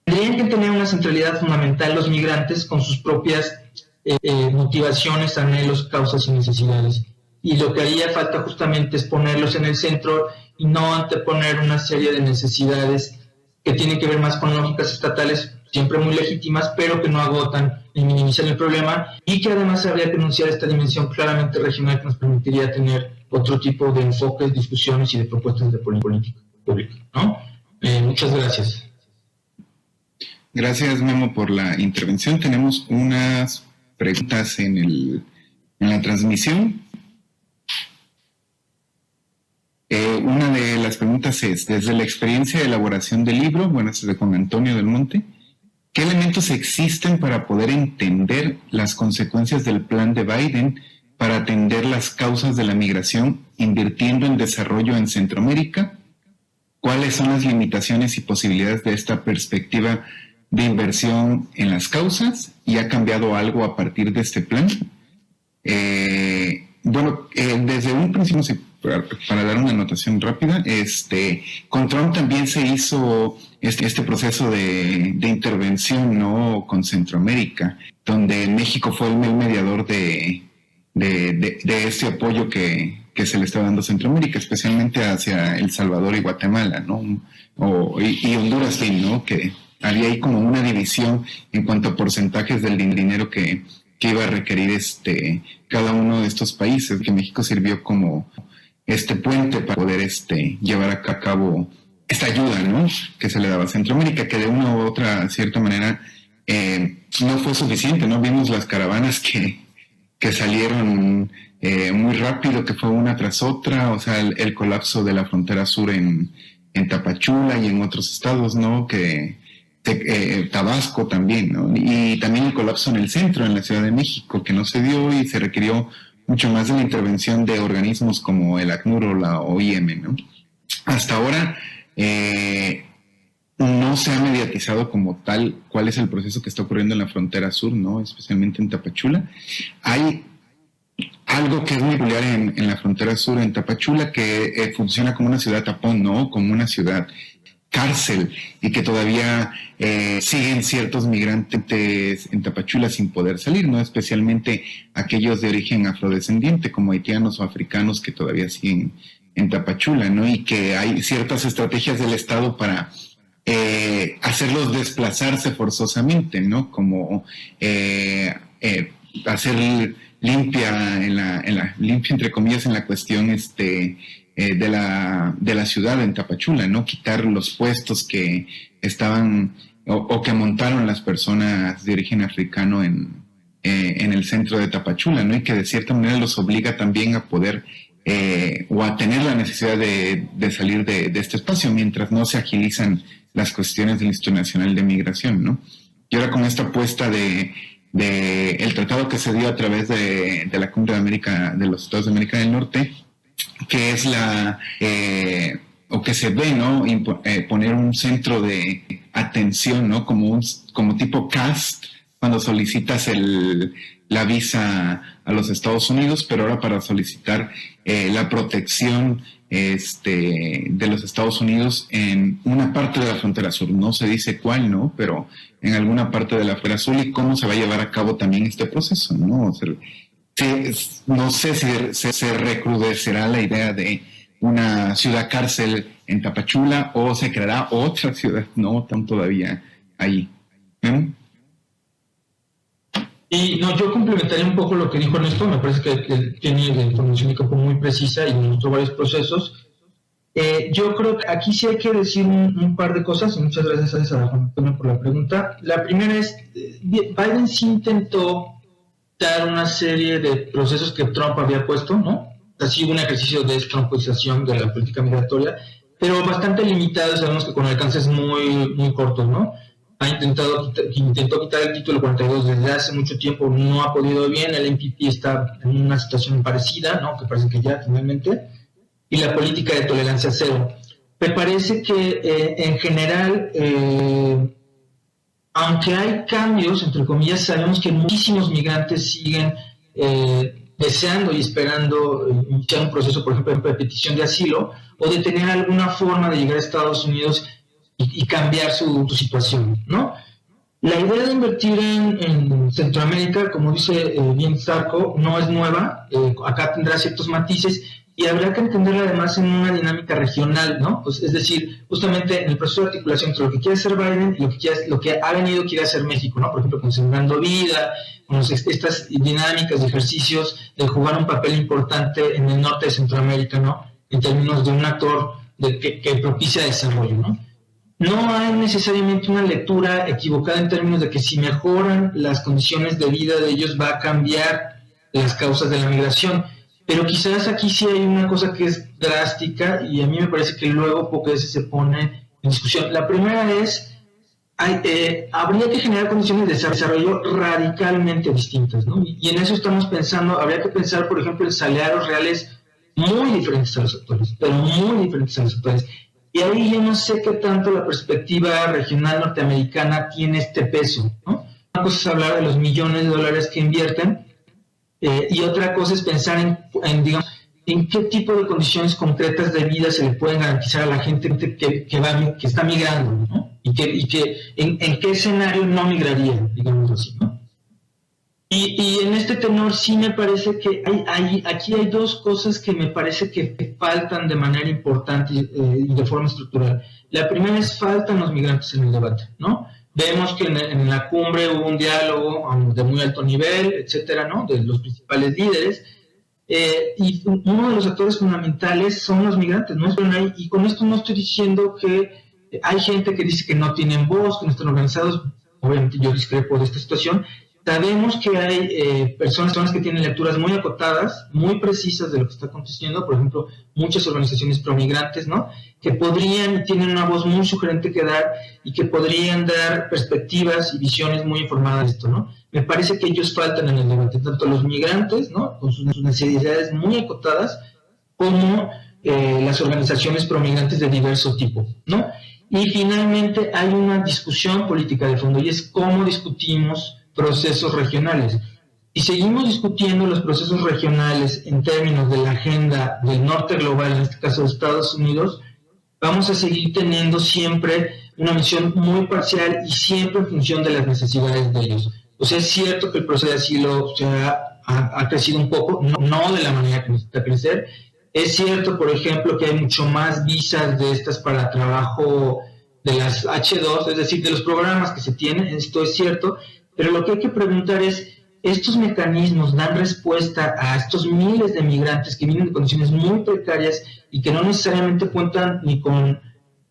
tendrían que tener una centralidad fundamental los migrantes con sus propias motivaciones, anhelos, causas y necesidades. Y lo que haría falta justamente es ponerlos en el centro y no anteponer una serie de necesidades que tienen que ver más con lógicas estatales, siempre muy legítimas, pero que no agotan ni minimizan el problema, y que además habría que enunciar esta dimensión claramente regional que nos permitiría tener otro tipo de enfoques, discusiones y de propuestas de política pública, ¿no? Muchas gracias. Gracias, Memo, por la intervención. Tenemos unas preguntas en la transmisión. Una de las preguntas es, desde la experiencia de elaboración del libro, bueno, es de con Antonio del Monte, ¿qué elementos existen para poder entender las consecuencias del plan de Biden para atender las causas de la migración, invirtiendo en desarrollo en Centroamérica? ¿Cuáles son las limitaciones y posibilidades de esta perspectiva de inversión en las causas? ¿Y ha cambiado algo a partir de este plan? Desde un principio, para dar una anotación rápida, con Trump también se hizo este proceso de intervención, ¿no?, con Centroamérica, donde México fue el mediador de este apoyo que se le está dando a Centroamérica, especialmente hacia El Salvador y Guatemala, ¿no? Y Honduras, sí, ¿no? Que había ahí como una división en cuanto a porcentajes del dinero que iba a requerir cada uno de estos países, que México sirvió como este puente para poder llevar a cabo esta ayuda, ¿no?, que se le daba a Centroamérica, que de una u otra cierta manera no fue suficiente, ¿no? Vimos las caravanas que salieron muy rápido, que fue una tras otra, o sea, el colapso de la frontera sur en Tapachula y en otros estados, ¿no?, que Tabasco también, ¿no? Y también el colapso en el centro, en la Ciudad de México, que no se dio y se requirió mucho más de la intervención de organismos como el ACNUR o la OIM, ¿no? Hasta ahora no se ha mediatizado como tal cuál es el proceso que está ocurriendo en la frontera sur, ¿no? Especialmente en Tapachula. Hay algo que es muy peculiar en la frontera sur, en Tapachula, que funciona como una ciudad tapón, ¿no? Como una ciudad cárcel, y que todavía siguen ciertos migrantes en Tapachula sin poder salir, ¿no? Especialmente aquellos de origen afrodescendiente, como haitianos o africanos, que todavía siguen en Tapachula, ¿no? Y que hay ciertas estrategias del Estado para hacerlos desplazarse forzosamente, ¿no? Como hacer limpia limpia entre comillas en la cuestión de la ciudad en Tapachula, ¿no? Quitar los puestos que estaban o que montaron las personas de origen africano en el centro de Tapachula, ¿no? Y que de cierta manera los obliga también a poder o a tener la necesidad de salir de este espacio mientras no se agilizan las cuestiones del Instituto Nacional de Migración, ¿no? Y ahora con esta apuesta de el tratado que se dio a través de la Cumbre de los Estados de América del Norte, que es o que se ve, ¿no? Poner un centro de atención, ¿no? Como tipo CAST, cuando solicitas la visa a los Estados Unidos, pero ahora para solicitar la protección de los Estados Unidos en una parte de la frontera sur. No se dice cuál, ¿no? Pero en alguna parte de la frontera sur, y cómo se va a llevar a cabo también este proceso, ¿no? O sea, no sé si se recrudecerá la idea de una ciudad cárcel en Tapachula o se creará otra ciudad, no tan todavía ahí. Y no, yo complementaría un poco lo que dijo Ernesto. Me parece que tiene la información de campo muy precisa y mostró varios procesos. Yo creo que aquí sí hay que decir un par de cosas, y muchas gracias a Juan Antonio por la pregunta. La primera es, Biden sí intentó dar una serie de procesos que Trump había puesto, ¿no? Así un ejercicio de trumpización de la política migratoria, pero bastante limitado. Sabemos que con alcances muy, muy cortos, ¿no? Intentó quitar el título 42 desde hace mucho tiempo, no ha podido bien. El MPP está en una situación parecida, ¿no? Que parece que ya finalmente, y la política de tolerancia cero. Me parece que en general, aunque hay cambios, entre comillas, sabemos que muchísimos migrantes siguen deseando y esperando iniciar un proceso, por ejemplo, de petición de asilo, o de tener alguna forma de llegar a Estados Unidos y cambiar su situación, ¿no? La idea de invertir en Centroamérica, como dice bien Zarco, no es nueva. Acá tendrá ciertos matices y habrá que entenderla además en una dinámica regional, ¿no? Pues, es decir, justamente en el proceso de articulación entre lo que quiere hacer Biden y lo que quiere hacer México, ¿no? Por ejemplo, con Sembrando Vida, con estas dinámicas de ejercicios de jugar un papel importante en el norte de Centroamérica, ¿no? En términos de un actor que propicia desarrollo, ¿no? No hay necesariamente una lectura equivocada en términos de que si mejoran las condiciones de vida de ellos va a cambiar las causas de la migración, pero quizás aquí sí hay una cosa que es drástica y a mí me parece que luego pocas veces se pone en discusión. La primera es, habría que generar condiciones de desarrollo radicalmente distintas, ¿no? Y en eso estamos pensando. Habría que pensar, por ejemplo, en salarios reales muy diferentes a los actuales, pero muy diferentes a los actuales. Y ahí yo no sé qué tanto la perspectiva regional norteamericana tiene este peso, ¿no? Una cosa es hablar de los millones de dólares que invierten, y otra cosa es pensar en qué tipo de condiciones concretas de vida se le pueden garantizar a la gente que está migrando, ¿no? Y en qué escenario no migraría, digamos así, ¿no? Y en este tenor sí me parece que aquí hay dos cosas que me parece que faltan de manera importante y de forma estructural. La primera es, faltan los migrantes en el debate, ¿no? Vemos que en la cumbre hubo un diálogo de muy alto nivel, etcétera, ¿no? De los principales líderes, y uno de los actores fundamentales son los migrantes, ¿no? Y con esto no estoy diciendo que hay gente que dice que no tienen voz, que no están organizados. Obviamente yo discrepo de esta situación, Sabemos que hay personas que tienen lecturas muy acotadas, muy precisas de lo que está aconteciendo, por ejemplo, muchas organizaciones promigrantes, ¿no? Que tienen una voz muy sugerente que dar y que podrían dar perspectivas y visiones muy informadas de esto, ¿no? Me parece que ellos faltan en el debate, tanto los migrantes, ¿no? Con sus necesidades muy acotadas, como las organizaciones promigrantes de diverso tipo, ¿no? Y finalmente hay una discusión política de fondo, y es cómo discutimos procesos regionales. Si seguimos discutiendo los procesos regionales en términos de la agenda del norte global, en este caso de Estados Unidos, vamos a seguir teniendo siempre una visión muy parcial y siempre en función de las necesidades de ellos. O sea, es cierto que el proceso de asilo ha crecido un poco, no de la manera que necesita crecer. Es cierto, por ejemplo, que hay mucho más visas de estas para trabajo de las H2, es decir, de los programas que se tienen, esto es cierto, pero lo que hay que preguntar es, ¿estos mecanismos dan respuesta a estos miles de migrantes que vienen de condiciones muy precarias y que no necesariamente cuentan ni con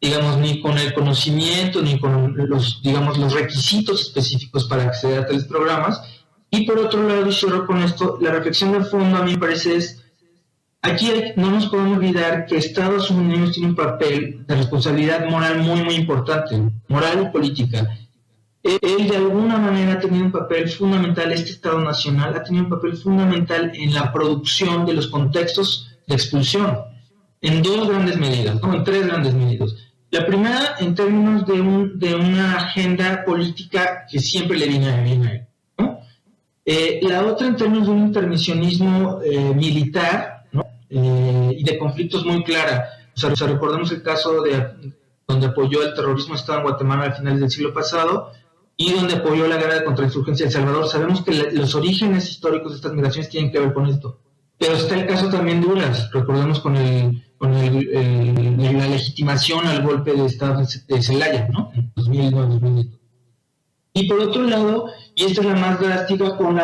el conocimiento, ni con los requisitos específicos para acceder a tales programas? Y por otro lado, y cierro con esto, la reflexión de fondo a mí me parece es, aquí no nos podemos olvidar que Estados Unidos tiene un papel de responsabilidad moral muy, muy importante, moral y política. Él de alguna manera ha tenido un papel fundamental, este Estado Nacional ha tenido un papel fundamental en la producción de los contextos de expulsión, en dos grandes medidas, ¿no? En tres grandes medidas. La primera, en términos de una agenda política que siempre le viene a él, ¿no? La otra, en términos de un intervencionismo militar, ¿no? Y de conflictos muy clara. O sea, recordemos el caso donde apoyó el terrorismo de Estado en Guatemala a finales del siglo pasado, y donde apoyó la guerra de contrainsurgencia de El Salvador. Sabemos que los orígenes históricos de estas migraciones tienen que ver con esto. Pero está el caso también de Honduras, recordemos con la legitimación al golpe de Estado de Zelaya, ¿no? En 2009-2010. Y por otro lado, y esta es la más drástica, con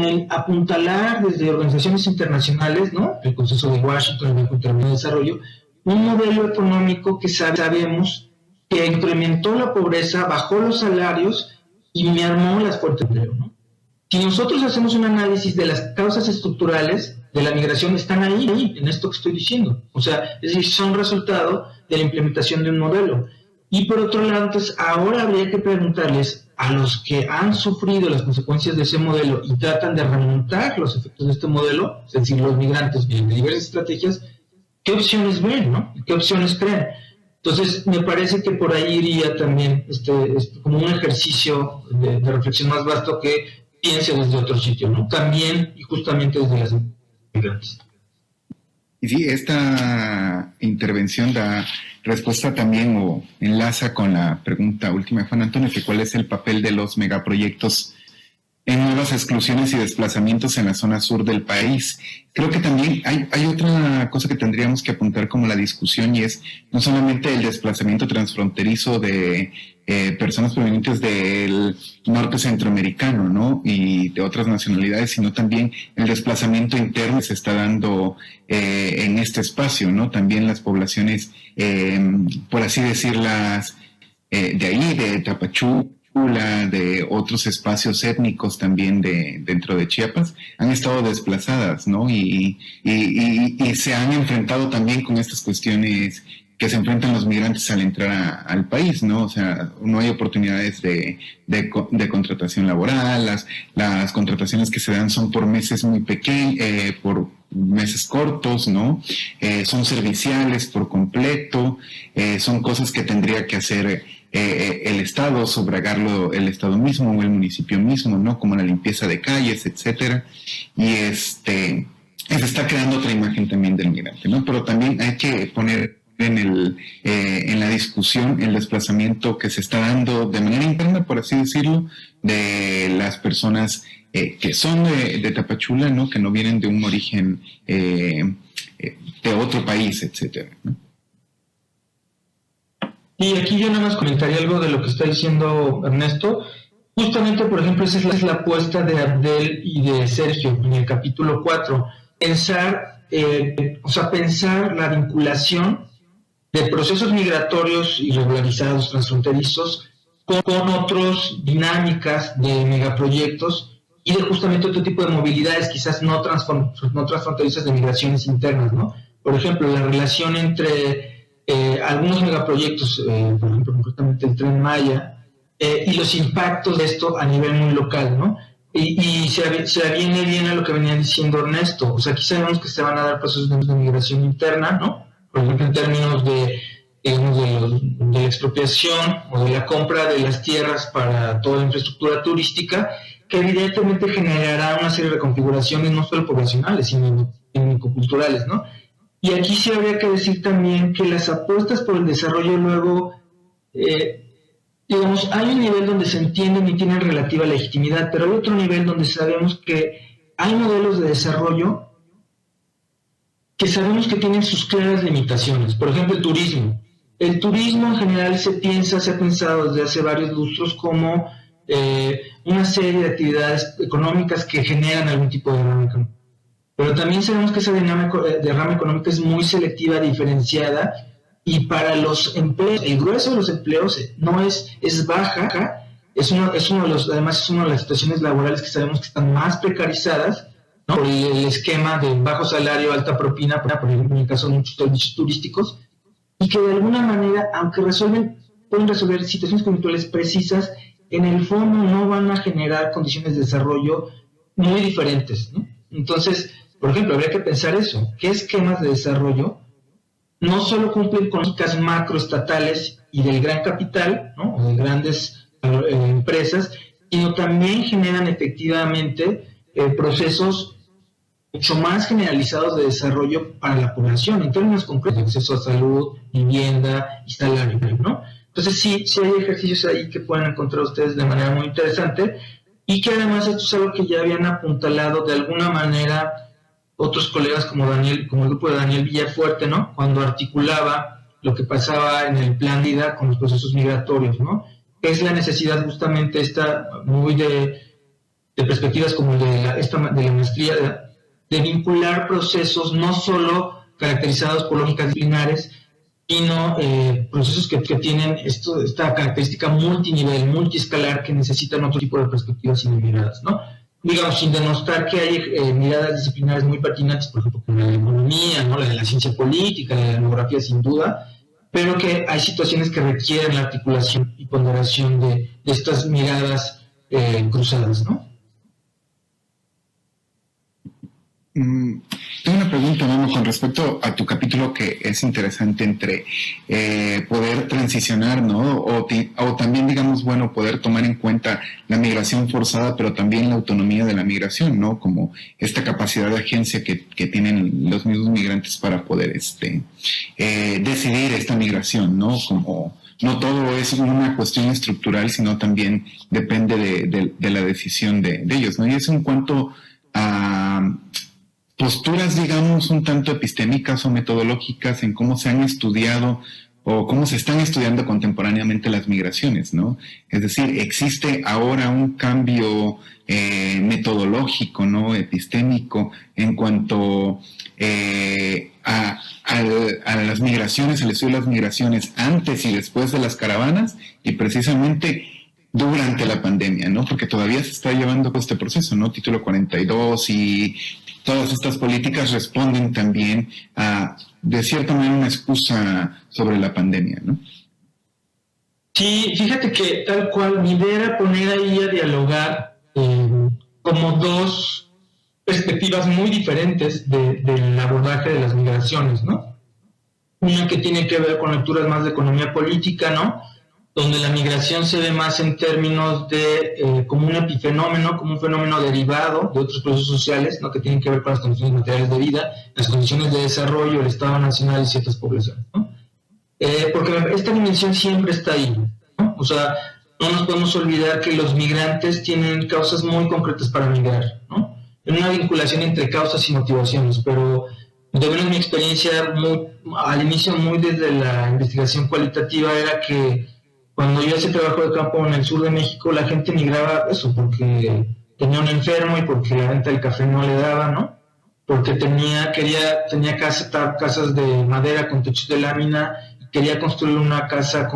el apuntalar desde organizaciones internacionales, ¿no? El Consenso de Washington, el Banco Interamericano de Desarrollo, un modelo económico que sabemos que incrementó la pobreza, bajó los salarios y mermó las fuentes de empleo, ¿no? Si nosotros hacemos un análisis de las causas estructurales de la migración, están ahí, en esto que estoy diciendo. O sea, es decir, son resultado de la implementación de un modelo. Y por otro lado, entonces, ahora habría que preguntarles a los que han sufrido las consecuencias de ese modelo y tratan de remontar los efectos de este modelo, es decir, los migrantes mediante diversas estrategias, ¿qué opciones ven, no? ¿Qué opciones creen? Entonces, me parece que por ahí iría también como un ejercicio de reflexión más vasto que piense desde otro sitio, ¿no? También y justamente desde las migrantes. Y sí, esta intervención da respuesta también o enlaza con la pregunta última de Juan Antonio, que cuál es el papel de los megaproyectos en nuevas exclusiones y desplazamientos en la zona sur del país. Creo que también hay otra cosa que tendríamos que apuntar como la discusión, y es no solamente el desplazamiento transfronterizo de personas provenientes del norte centroamericano, ¿no? Y de otras nacionalidades, sino también el desplazamiento interno que se está dando en este espacio, ¿no? También las poblaciones, por así decirlas, de ahí, de Tapachula, de otros espacios étnicos también dentro de Chiapas, han estado desplazadas, ¿no? Y se han enfrentado también con estas cuestiones que se enfrentan los migrantes al entrar al país, ¿no? O sea, no hay oportunidades de contratación laboral, las contrataciones que se dan son por meses muy pequeños, por meses cortos, ¿no? Son serviciales por completo, son cosas que tendría que hacer el Estado, sufragarlo el Estado mismo o el municipio mismo, ¿no? Como la limpieza de calles, etcétera. Y se está creando otra imagen también del migrante, ¿no? Pero también hay que poner en la discusión el desplazamiento que se está dando de manera interna, por así decirlo, de las personas que son de Tapachula, ¿no? Que no vienen de un origen de otro país, etcétera, ¿no? Y aquí yo nada más comentaría algo de lo que está diciendo Ernesto. Justamente, por ejemplo, esa es la apuesta de Abdel y de Sergio en el capítulo 4. Pensar la vinculación de procesos migratorios irregularizados, transfronterizos, con otras dinámicas de megaproyectos y de justamente otro tipo de movilidades, quizás no transfronterizas de migraciones internas, ¿no? Por ejemplo, la relación entre algunos megaproyectos, por ejemplo, concretamente el Tren Maya, y los impactos de esto a nivel muy local, ¿no? Y se viene bien a lo que venía diciendo Ernesto. O sea, aquí sabemos que se van a dar procesos de migración interna, ¿no? Por ejemplo, en términos de, digamos, de la expropiación o de la compra de las tierras para toda la infraestructura turística, que evidentemente generará una serie de configuraciones no solo poblacionales, sino culturales, ¿no? Y aquí sí habría que decir también que las apuestas por el desarrollo luego, digamos, hay un nivel donde se entienden y tienen relativa legitimidad, pero hay otro nivel donde sabemos que hay modelos de desarrollo que sabemos que tienen sus claras limitaciones. Por ejemplo, el turismo. El turismo en general se ha pensado desde hace varios lustros como una serie de actividades económicas que generan algún tipo de derrama económica. Pero también sabemos que esa derrama económica es muy selectiva, diferenciada, y para los empleos, el grueso de los empleos es baja, además es una de las situaciones laborales que sabemos que están más precarizadas, ¿no? Por el esquema de bajo salario, alta propina, por ejemplo, en el caso de muchos servicios turísticos, y que de alguna manera, aunque pueden resolver situaciones conjunturales precisas, en el fondo no van a generar condiciones de desarrollo muy diferentes, ¿no? Entonces, por ejemplo, habría que pensar eso, ¿qué esquemas de desarrollo no solo cumplen con lógicas macroestatales y del gran capital, ¿no? O de grandes empresas, sino también generan efectivamente procesos mucho más generalizados de desarrollo para la población, en términos concretos, acceso a salud, vivienda y salario, ¿no? Entonces sí hay ejercicios ahí que pueden encontrar ustedes de manera muy interesante, y que además esto es algo que ya habían apuntalado de alguna manera otros colegas como el grupo de Daniel Villafuerte, ¿no? Cuando articulaba lo que pasaba en el Plan DIDA con los procesos migratorios, ¿no? Es la necesidad justamente esta muy de perspectivas como de la maestría, de vincular procesos no solo caracterizados por lógicas disciplinares, sino procesos que tienen esta característica multinivel, multiescalar, que necesitan otro tipo de perspectivas y de miradas, ¿no? Digamos, sin denostar que hay miradas disciplinares muy pertinentes, por ejemplo, como la de la economía, ¿no? La de la ciencia política, la de la demografía, sin duda, pero que hay situaciones que requieren la articulación y ponderación de estas miradas cruzadas, ¿no? Tengo una pregunta, Memo, con respecto a tu capítulo, que es interesante, entre poder transicionar, ¿no? O también, digamos, bueno, poder tomar en cuenta la migración forzada, pero también la autonomía de la migración, ¿no? Como esta capacidad de agencia que tienen los mismos migrantes para poder decidir esta migración, ¿no? Como no todo es una cuestión estructural, sino también depende de la decisión de ellos, ¿no? Y eso en cuanto a posturas, digamos, un tanto epistémicas o metodológicas en cómo se han estudiado o cómo se están estudiando contemporáneamente las migraciones, ¿no? Es decir, existe ahora un cambio metodológico, ¿no? Epistémico en cuanto a las migraciones, al estudio de las migraciones antes y después de las caravanas, y precisamente durante la pandemia, ¿no? Porque todavía se está llevando este proceso, ¿no? Título 42 y todas estas políticas responden también a, de cierta manera, una excusa sobre la pandemia, ¿no? Sí, fíjate que tal cual mi idea era poner ahí a dialogar como dos perspectivas muy diferentes del abordaje de las migraciones, ¿no? Una que tiene que ver con lecturas más de economía política, ¿no? Donde la migración se ve más en términos de como un epifenómeno, como un fenómeno derivado de otros procesos sociales, ¿no? Que tienen que ver con las condiciones materiales de vida, las condiciones de desarrollo, el Estado nacional y ciertas poblaciones, ¿no? Porque esta dimensión siempre está ahí, ¿no? O sea, no nos podemos olvidar que los migrantes tienen causas muy concretas para migrar, ¿no? En una vinculación entre causas y motivaciones, pero de menos mi experiencia al inicio muy desde la investigación cualitativa era que cuando yo hacía trabajo de campo en el sur de México, la gente migraba eso, porque tenía un enfermo y porque la venta del café no le daba, ¿no? Porque tenía casas de madera con techos de lámina, y quería construir una casa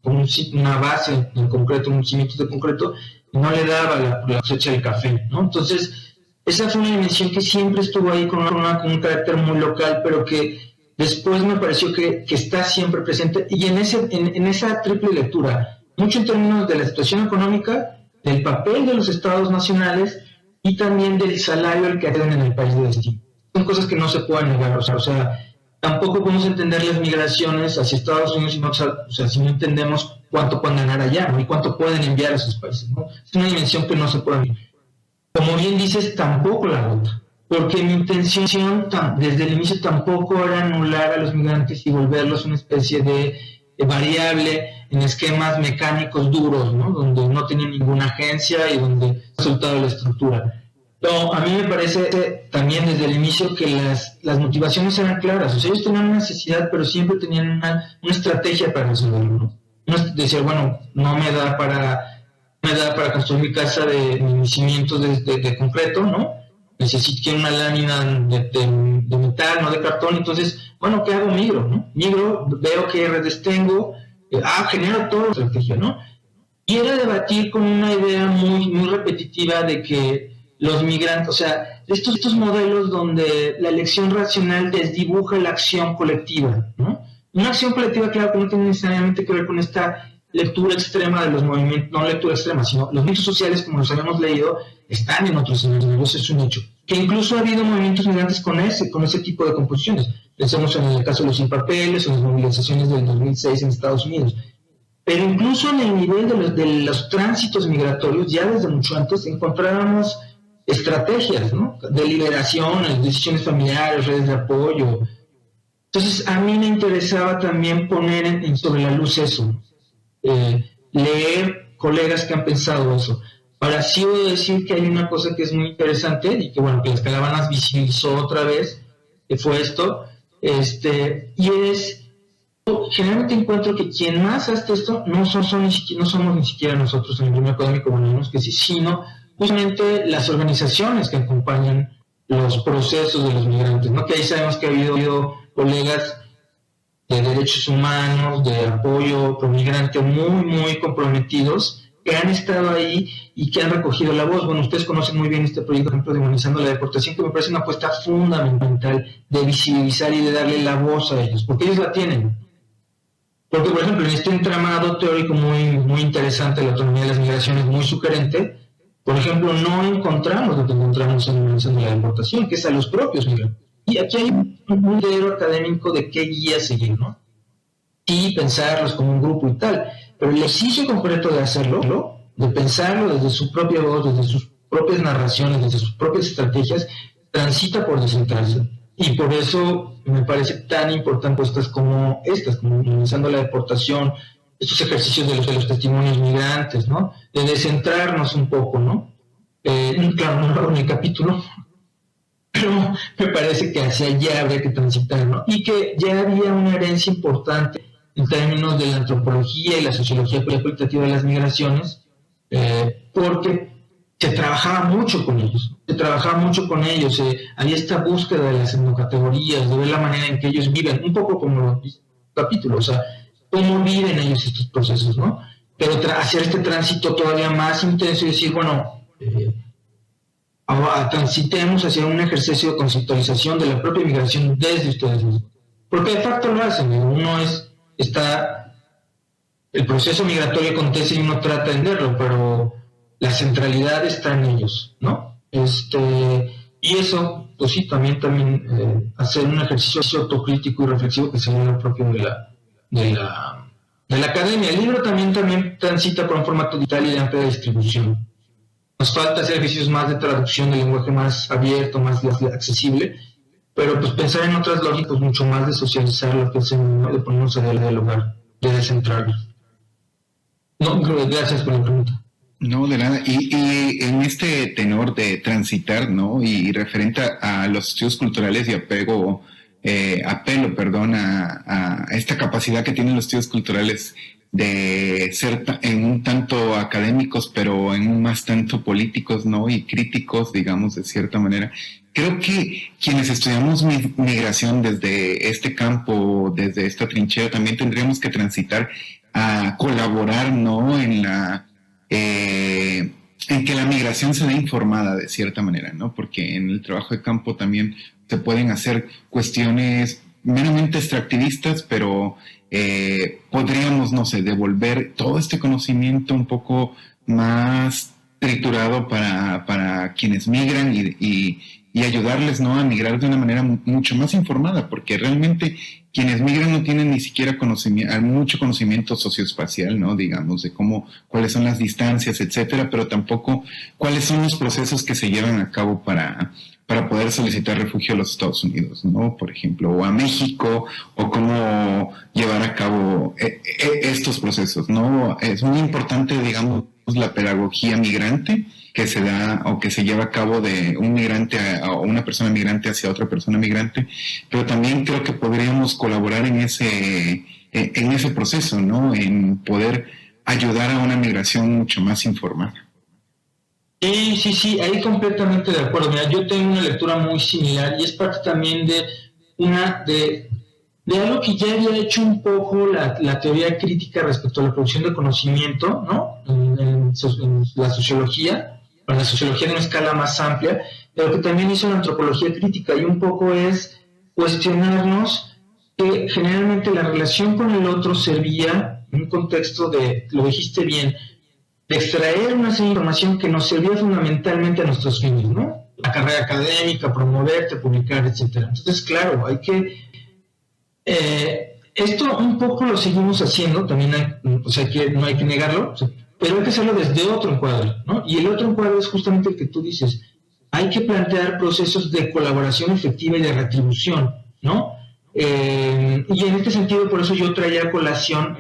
una base en concreto, unos cimientos de concreto, y no le daba la cosecha del café, ¿no? Entonces, esa fue una dimensión que siempre estuvo ahí con un carácter muy local, pero que después me pareció que está siempre presente, y en esa triple lectura, mucho en términos de la situación económica, del papel de los estados nacionales y también del salario al que acceden en el país de destino. Son cosas que no se pueden negar, o sea, tampoco podemos entender las migraciones hacia Estados Unidos si no entendemos cuánto pueden ganar allá, ¿no? Y cuánto pueden enviar a esos países, ¿no? Es una dimensión que no se puede negar. Como bien dices, tampoco la ruta, porque mi intención desde el inicio tampoco era anular a los migrantes y volverlos una especie de variable en esquemas mecánicos duros, ¿no? Donde no tienen ninguna agencia y donde ha resultado la estructura. Pero a mí me parece también desde el inicio que las motivaciones eran claras. O sea, ellos tenían una necesidad, pero siempre tenían una estrategia para resolverlo, ¿no? Decían, bueno, no me da para construir mi casa de mis cimientos de concreto, ¿no? Quiero una lámina de metal, no de cartón. Entonces, bueno, ¿qué hago? Migro, ¿no? Migro, veo qué redes tengo, genero toda la estrategia, ¿no? Y era debatir con una idea muy, muy repetitiva de que los migrantes, o sea, estos modelos donde la elección racional desdibuja la acción colectiva, ¿no? Una acción colectiva, claro, que no tiene necesariamente que ver con esta lectura extrema de los movimientos, no lectura extrema, sino los movimientos sociales, como los habíamos leído, están en otros escenarios, es un hecho. Que incluso ha habido movimientos migrantes con ese tipo de composiciones. Pensemos en el caso de los sin papeles o las movilizaciones del 2006 en Estados Unidos. Pero incluso en el nivel de los tránsitos migratorios, ya desde mucho antes, encontrábamos estrategias, ¿no? De liberaciones, decisiones familiares, redes de apoyo. Entonces, a mí me interesaba también poner sobre la luz eso, leer colegas que han pensado eso. Ahora sí voy a decir que hay una cosa que es muy interesante y que, bueno, que las Caravanas visibilizó otra vez, que fue esto, y es, generalmente encuentro que quien más hace esto no somos ni siquiera nosotros en el gremio académico, bueno, que sí, sino justamente las organizaciones que acompañan los procesos de los migrantes, ¿no? Que ahí sabemos que ha habido colegas de derechos humanos, de apoyo pro migrante muy, muy comprometidos, que han estado ahí y que han recogido la voz. Bueno, ustedes conocen muy bien este proyecto, por ejemplo, de Humanizando la Deportación, que me parece una apuesta fundamental de visibilizar y de darle la voz a ellos, porque ellos la tienen. Porque, por ejemplo, en este entramado teórico muy, muy interesante de la autonomía de las migraciones, muy sugerente, por ejemplo, no encontramos lo que encontramos en Humanizando la Deportación, que es a los propios migrantes. Y aquí hay un lidero académico de qué guía seguir, ¿no? Y pensarlos como un grupo y tal. Pero el ejercicio concreto de hacerlo, de pensarlo desde su propia voz, desde sus propias narraciones, desde sus propias estrategias, transita por descentrarse. Y por eso me parece tan importante como Humanizando la Deportación, estos ejercicios de los testimonios migrantes, ¿no? De descentrarnos un poco, ¿no? Claro, no lo hago en el capítulo, pero me parece que hacia allá habría que transitar, ¿no? Y que ya había una herencia importante en términos de la antropología y la sociología cualitativa de las migraciones, porque se trabajaba mucho con ellos, había esta búsqueda de las etnocategorías, de ver la manera en que ellos viven, un poco como el capítulo, o sea, cómo viven ellos estos procesos, ¿no? Pero hacer este tránsito todavía más intenso y decir, bueno, transitemos hacia un ejercicio de conceptualización de la propia migración desde ustedes mismos. Porque de facto lo hacen, el proceso migratorio acontece y uno trata de entenderlo, pero la centralidad está en ellos, ¿no? Y eso, pues sí, también hacer un ejercicio autocrítico y reflexivo que sería lo propio de la academia. El libro también transita por un formato digital y de amplia distribución. Nos falta hacer ejercicios más de traducción del lenguaje más abierto, más accesible, pero pues pensar en otras lógicas mucho más de socializar lo que es de ponernos a dialogar, de descentrarlo. No, gracias por la pregunta. No, de nada. Y en este tenor de transitar, ¿no? Y referente a los estudios culturales y apelo, a esta capacidad que tienen los estudios culturales de ser en un tanto académicos, pero en un más tanto políticos, ¿no? Y críticos, digamos, de cierta manera. Creo que quienes estudiamos migración desde este campo, desde esta trinchera, también tendríamos que transitar a colaborar, ¿no? En que la migración se dé informada de cierta manera, ¿no? Porque en el trabajo de campo también se pueden hacer cuestiones meramente extractivistas, pero podríamos, no sé, devolver todo este conocimiento un poco más triturado para quienes migran y ayudarles, ¿no?, a migrar de una manera mucho más informada, porque realmente quienes migran no tienen ni siquiera mucho conocimiento socioespacial, ¿no?, digamos, de cuáles son las distancias, etcétera, pero tampoco cuáles son los procesos que se llevan a cabo para poder solicitar refugio a los Estados Unidos, ¿no?, por ejemplo, o a México, o cómo llevar a cabo estos procesos, ¿no? Es muy importante, digamos, la pedagogía migrante que se da o que se lleva a cabo de un migrante o una persona migrante hacia otra persona migrante, pero también creo que podríamos colaborar en ese proceso, ¿no?, en poder ayudar a una migración mucho más informada. Sí, ahí completamente de acuerdo. Mira, yo tengo una lectura muy similar y es parte también de algo que ya había hecho un poco la teoría crítica respecto a la producción de conocimiento, ¿no?, en la sociología de una escala más amplia, pero que también hizo la antropología crítica, y un poco es cuestionarnos que generalmente la relación con el otro servía en un contexto de, lo dijiste bien, de extraer una serie de información que nos servía fundamentalmente a nuestros fines, ¿no? La carrera académica, promoverte, publicar, etcétera. Entonces, claro, hay que... esto un poco lo seguimos haciendo, también no hay que negarlo, pero hay que hacerlo desde otro encuadre, ¿no? Y el otro encuadre es justamente el que tú dices. Hay que plantear procesos de colaboración efectiva y de retribución, ¿no? Y en este sentido, por eso yo traía a colación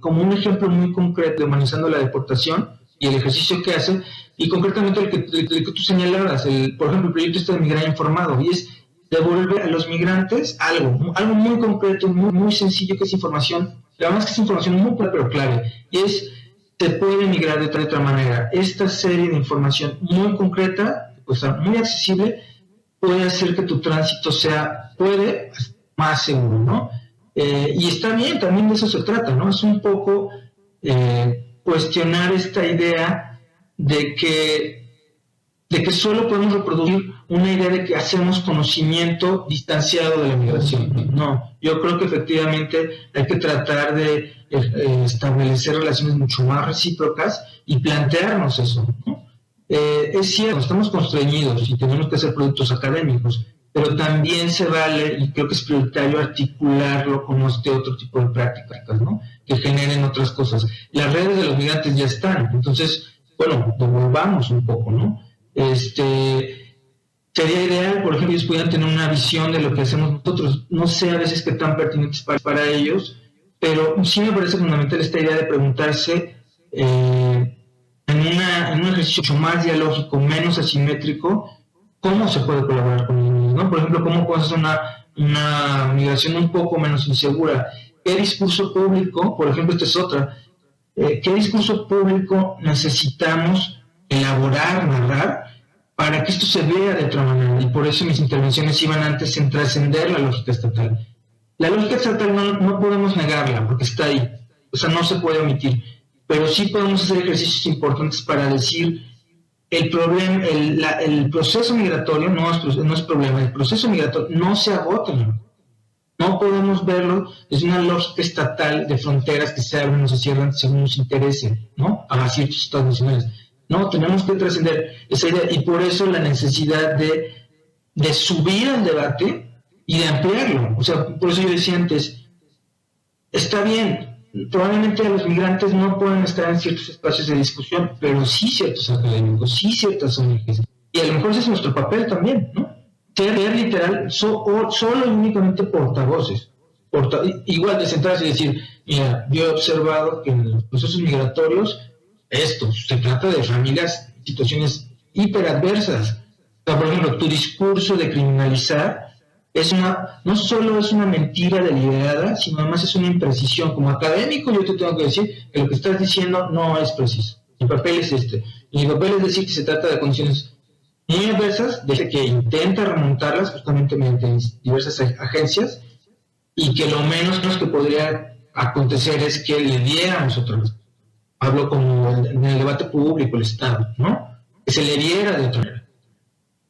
como un ejemplo muy concreto de humanizando la deportación y el ejercicio que hace, y concretamente el que tú señalabas, por ejemplo, el proyecto de Migrar Informado, y es devolver a los migrantes algo muy concreto, muy sencillo, que es información, la verdad es que es información muy clara pero clave, y es: se puede migrar de otra manera. Esta serie de información muy concreta, pues muy accesible, puede hacer que tu tránsito sea más seguro, ¿no? Y está bien, también de eso se trata, ¿no? Es un poco cuestionar esta idea de que solo podemos reproducir una idea de que hacemos conocimiento distanciado de la migración. No, yo creo que efectivamente hay que tratar de establecer relaciones mucho más recíprocas y plantearnos eso, ¿no? Es cierto, estamos constreñidos y tenemos que hacer productos académicos, pero también se vale, y creo que es prioritario, articularlo con otro tipo de prácticas, ¿no?, que generen otras cosas. Las redes de los migrantes ya están, entonces, bueno, devolvamos un poco, ¿no? Sería ideal, por ejemplo, ellos pudieran tener una visión de lo que hacemos nosotros. No sé a veces qué tan pertinentes para ellos, pero sí me parece fundamental esta idea de preguntarse en un ejercicio mucho más dialógico, menos asimétrico, cómo se puede colaborar con ellos, ¿no? Por ejemplo, cómo puede hacer una migración un poco menos insegura. ¿Qué discurso público, por ejemplo, esta es otra, qué discurso público necesitamos elaborar, narrar, para que esto se vea de otra manera? Y por eso mis intervenciones iban antes en trascender la lógica estatal. La lógica estatal no podemos negarla, porque está ahí, o sea, no se puede omitir, pero sí podemos hacer ejercicios importantes para decir: el proceso migratorio no es problema, el proceso migratorio no se agota, no podemos verlo desde una lógica estatal de fronteras que se abren o se cierran según nos interese, ¿no?, a ciertos estados nacionales. No, tenemos que trascender esa idea, y por eso la necesidad de subir al debate y de ampliarlo. O sea, por eso yo decía antes, está bien, probablemente los migrantes no pueden estar en ciertos espacios de discusión, pero sí ciertos académicos, sí ciertas ONGs, y a lo mejor ese es nuestro papel también, ¿no? Ser literal, solo y únicamente portavoces. Igual de sentarse y decir: mira, yo he observado que en los procesos migratorios se trata de familias, situaciones hiperadversas. O sea, por ejemplo, tu discurso de criminalizar no solo es una mentira deliberada, sino además es una imprecisión. Como académico yo te tengo que decir que lo que estás diciendo no es preciso. Mi papel es mi papel es decir que se trata de condiciones muy adversas, desde que intenta remontarlas justamente mediante diversas agencias, y que lo menos que podría acontecer es que le diéramos otra vez. Hablo como en el debate público, el Estado, ¿no? Que se le diera de otra manera.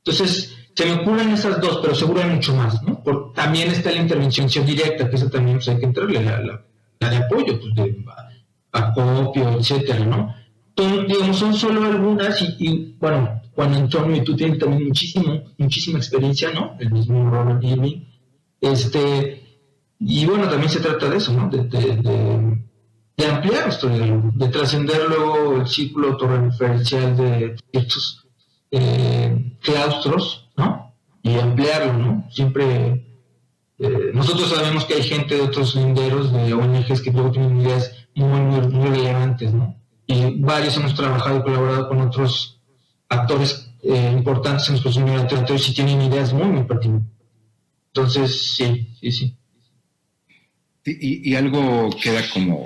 Entonces, se me ocurren esas dos, pero seguro hay mucho más, ¿no? También está la intervención directa, que esa también pues, hay que entrarle, la de apoyo, pues de acopio, etcétera, ¿no? Entonces, digamos, son solo algunas, y bueno, Juan Antonio y tú tienes también muchísima experiencia, ¿no? El mismo Robert Irving, y bueno, también se trata de eso, ¿no? De ampliar nuestro diálogo, de trascender luego el círculo autorreferencial de ciertos claustros, ¿no? Y ampliarlo, ¿no? Siempre, nosotros sabemos que hay gente de otros linderos, de ONGs que luego tienen ideas muy relevantes, ¿no? Y varios hemos trabajado y colaborado con otros actores importantes en los procesos migratorios y tienen ideas muy pertinentes. Entonces, sí. Y algo queda como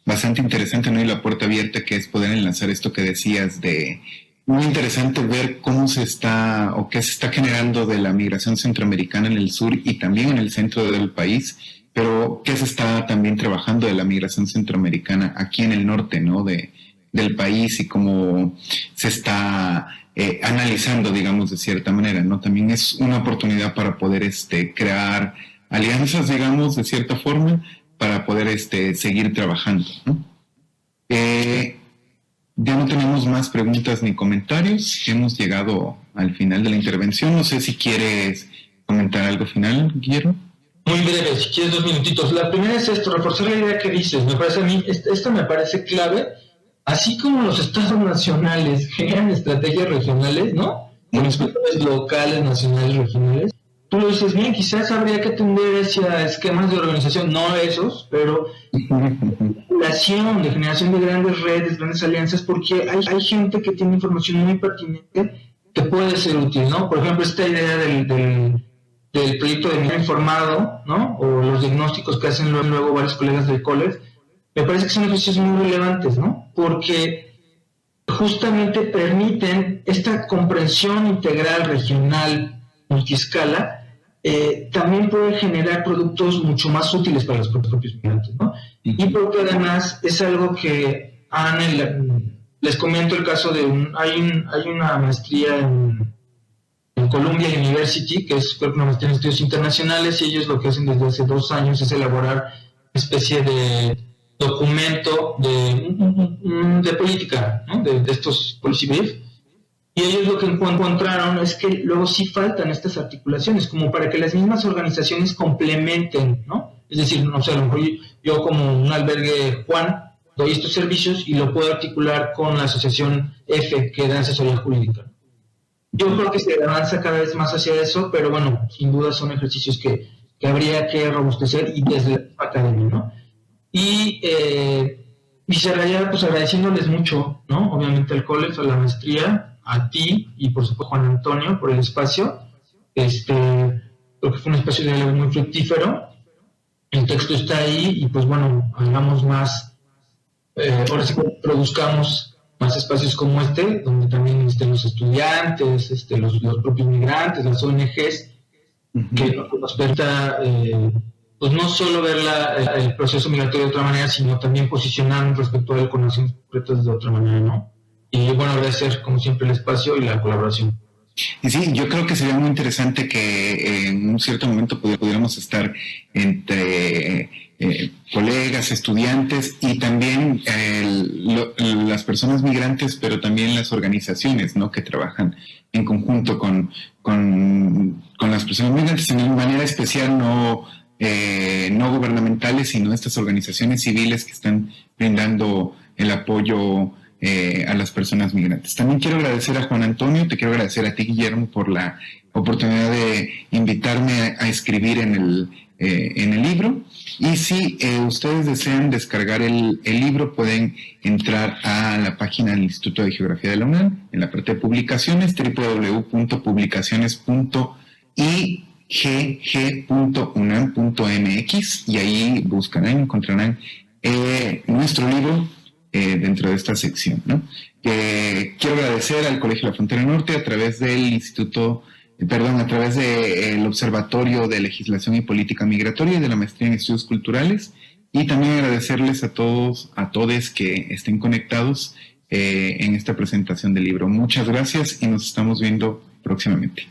bastante interesante, ¿no? Y la puerta abierta, que es poder enlazar esto que decías de... Muy interesante ver cómo se está, o qué se está generando de la migración centroamericana en el sur y también en el centro del país, pero qué se está también trabajando de la migración centroamericana aquí en el norte, ¿no? Del país, y cómo se está analizando, digamos, de cierta manera, ¿no? También es una oportunidad para poder crear alianzas, digamos, de cierta forma, para poder seguir trabajando, ¿no? Ya no tenemos más preguntas ni comentarios. Hemos llegado al final de la intervención. No sé si quieres comentar algo final, Guillermo. Muy breve, si quieres 2 minutitos. La primera es esto, reforzar la idea que dices. Me parece a mí, esto me parece clave. Así como los estados nacionales generan estrategias regionales, ¿no? Con estrategias locales, nacionales, regionales. Tú lo dices bien, quizás habría que tender hacia esquemas de organización, no esos, pero de generación de grandes redes, grandes alianzas, porque hay gente que tiene información muy pertinente que puede ser útil, ¿no? Por ejemplo, esta idea del proyecto de Migrar Informado, ¿no? O los diagnósticos que hacen luego varios colegas del college, me parece que son ejercicios muy relevantes, ¿no? Porque justamente permiten esta comprensión integral, regional, multiescala, también puede generar productos mucho más útiles para los propios migrantes, ¿no? Y porque además es algo que les comento el caso de hay una maestría en Columbia University, que es una maestría en estudios internacionales, y ellos lo que hacen desde hace 2 años es elaborar una especie de documento de política, ¿no? de estos policy brief. Y ellos lo que encontraron es que luego sí faltan estas articulaciones, como para que las mismas organizaciones complementen, ¿no? Es decir, no sé, a lo mejor yo como un albergue Juan doy estos servicios y lo puedo articular con la asociación F, que da asesoría jurídica. Yo creo que se avanza cada vez más hacia eso, pero bueno, sin duda son ejercicios que habría que robustecer y desde la academia, ¿no? Y cerraría pues agradeciéndoles mucho, ¿no? Obviamente al college, a la maestría, a ti y por supuesto Juan Antonio por el espacio. Creo que fue un espacio de diálogo muy fructífero. El texto está ahí y pues bueno, hagamos más, ahora sí que produzcamos más espacios como donde también estén los estudiantes, los propios migrantes, las ONGs, que nos permita pues no solo ver el proceso migratorio de otra manera, sino también posicionarnos respecto a él con acciones concretas de otra manera, ¿no? Y bueno, agradecer como siempre el espacio y la colaboración. Y sí, yo creo que sería muy interesante que en un cierto momento pudiéramos estar entre colegas, estudiantes y también las personas migrantes, pero también las organizaciones, ¿no? Que trabajan en conjunto con las personas migrantes, de manera especial no gubernamentales, sino estas organizaciones civiles que están brindando el apoyo a las personas migrantes. También quiero agradecer a Juan Antonio, te quiero agradecer a ti, Guillermo, por la oportunidad de invitarme a escribir en el libro. Y si ustedes desean descargar el libro, pueden entrar a la página del Instituto de Geografía de la UNAM, en la parte de publicaciones, www.publicaciones.igg.unam.mx, y ahí buscarán, encontrarán nuestro libro, dentro de esta sección, ¿no? Quiero agradecer al Colegio La Frontera Norte a través del a través del Observatorio de Legislación y Política Migratoria y de la Maestría en Estudios Culturales, y también agradecerles a todos que estén conectados en esta presentación del libro. Muchas gracias y nos estamos viendo próximamente.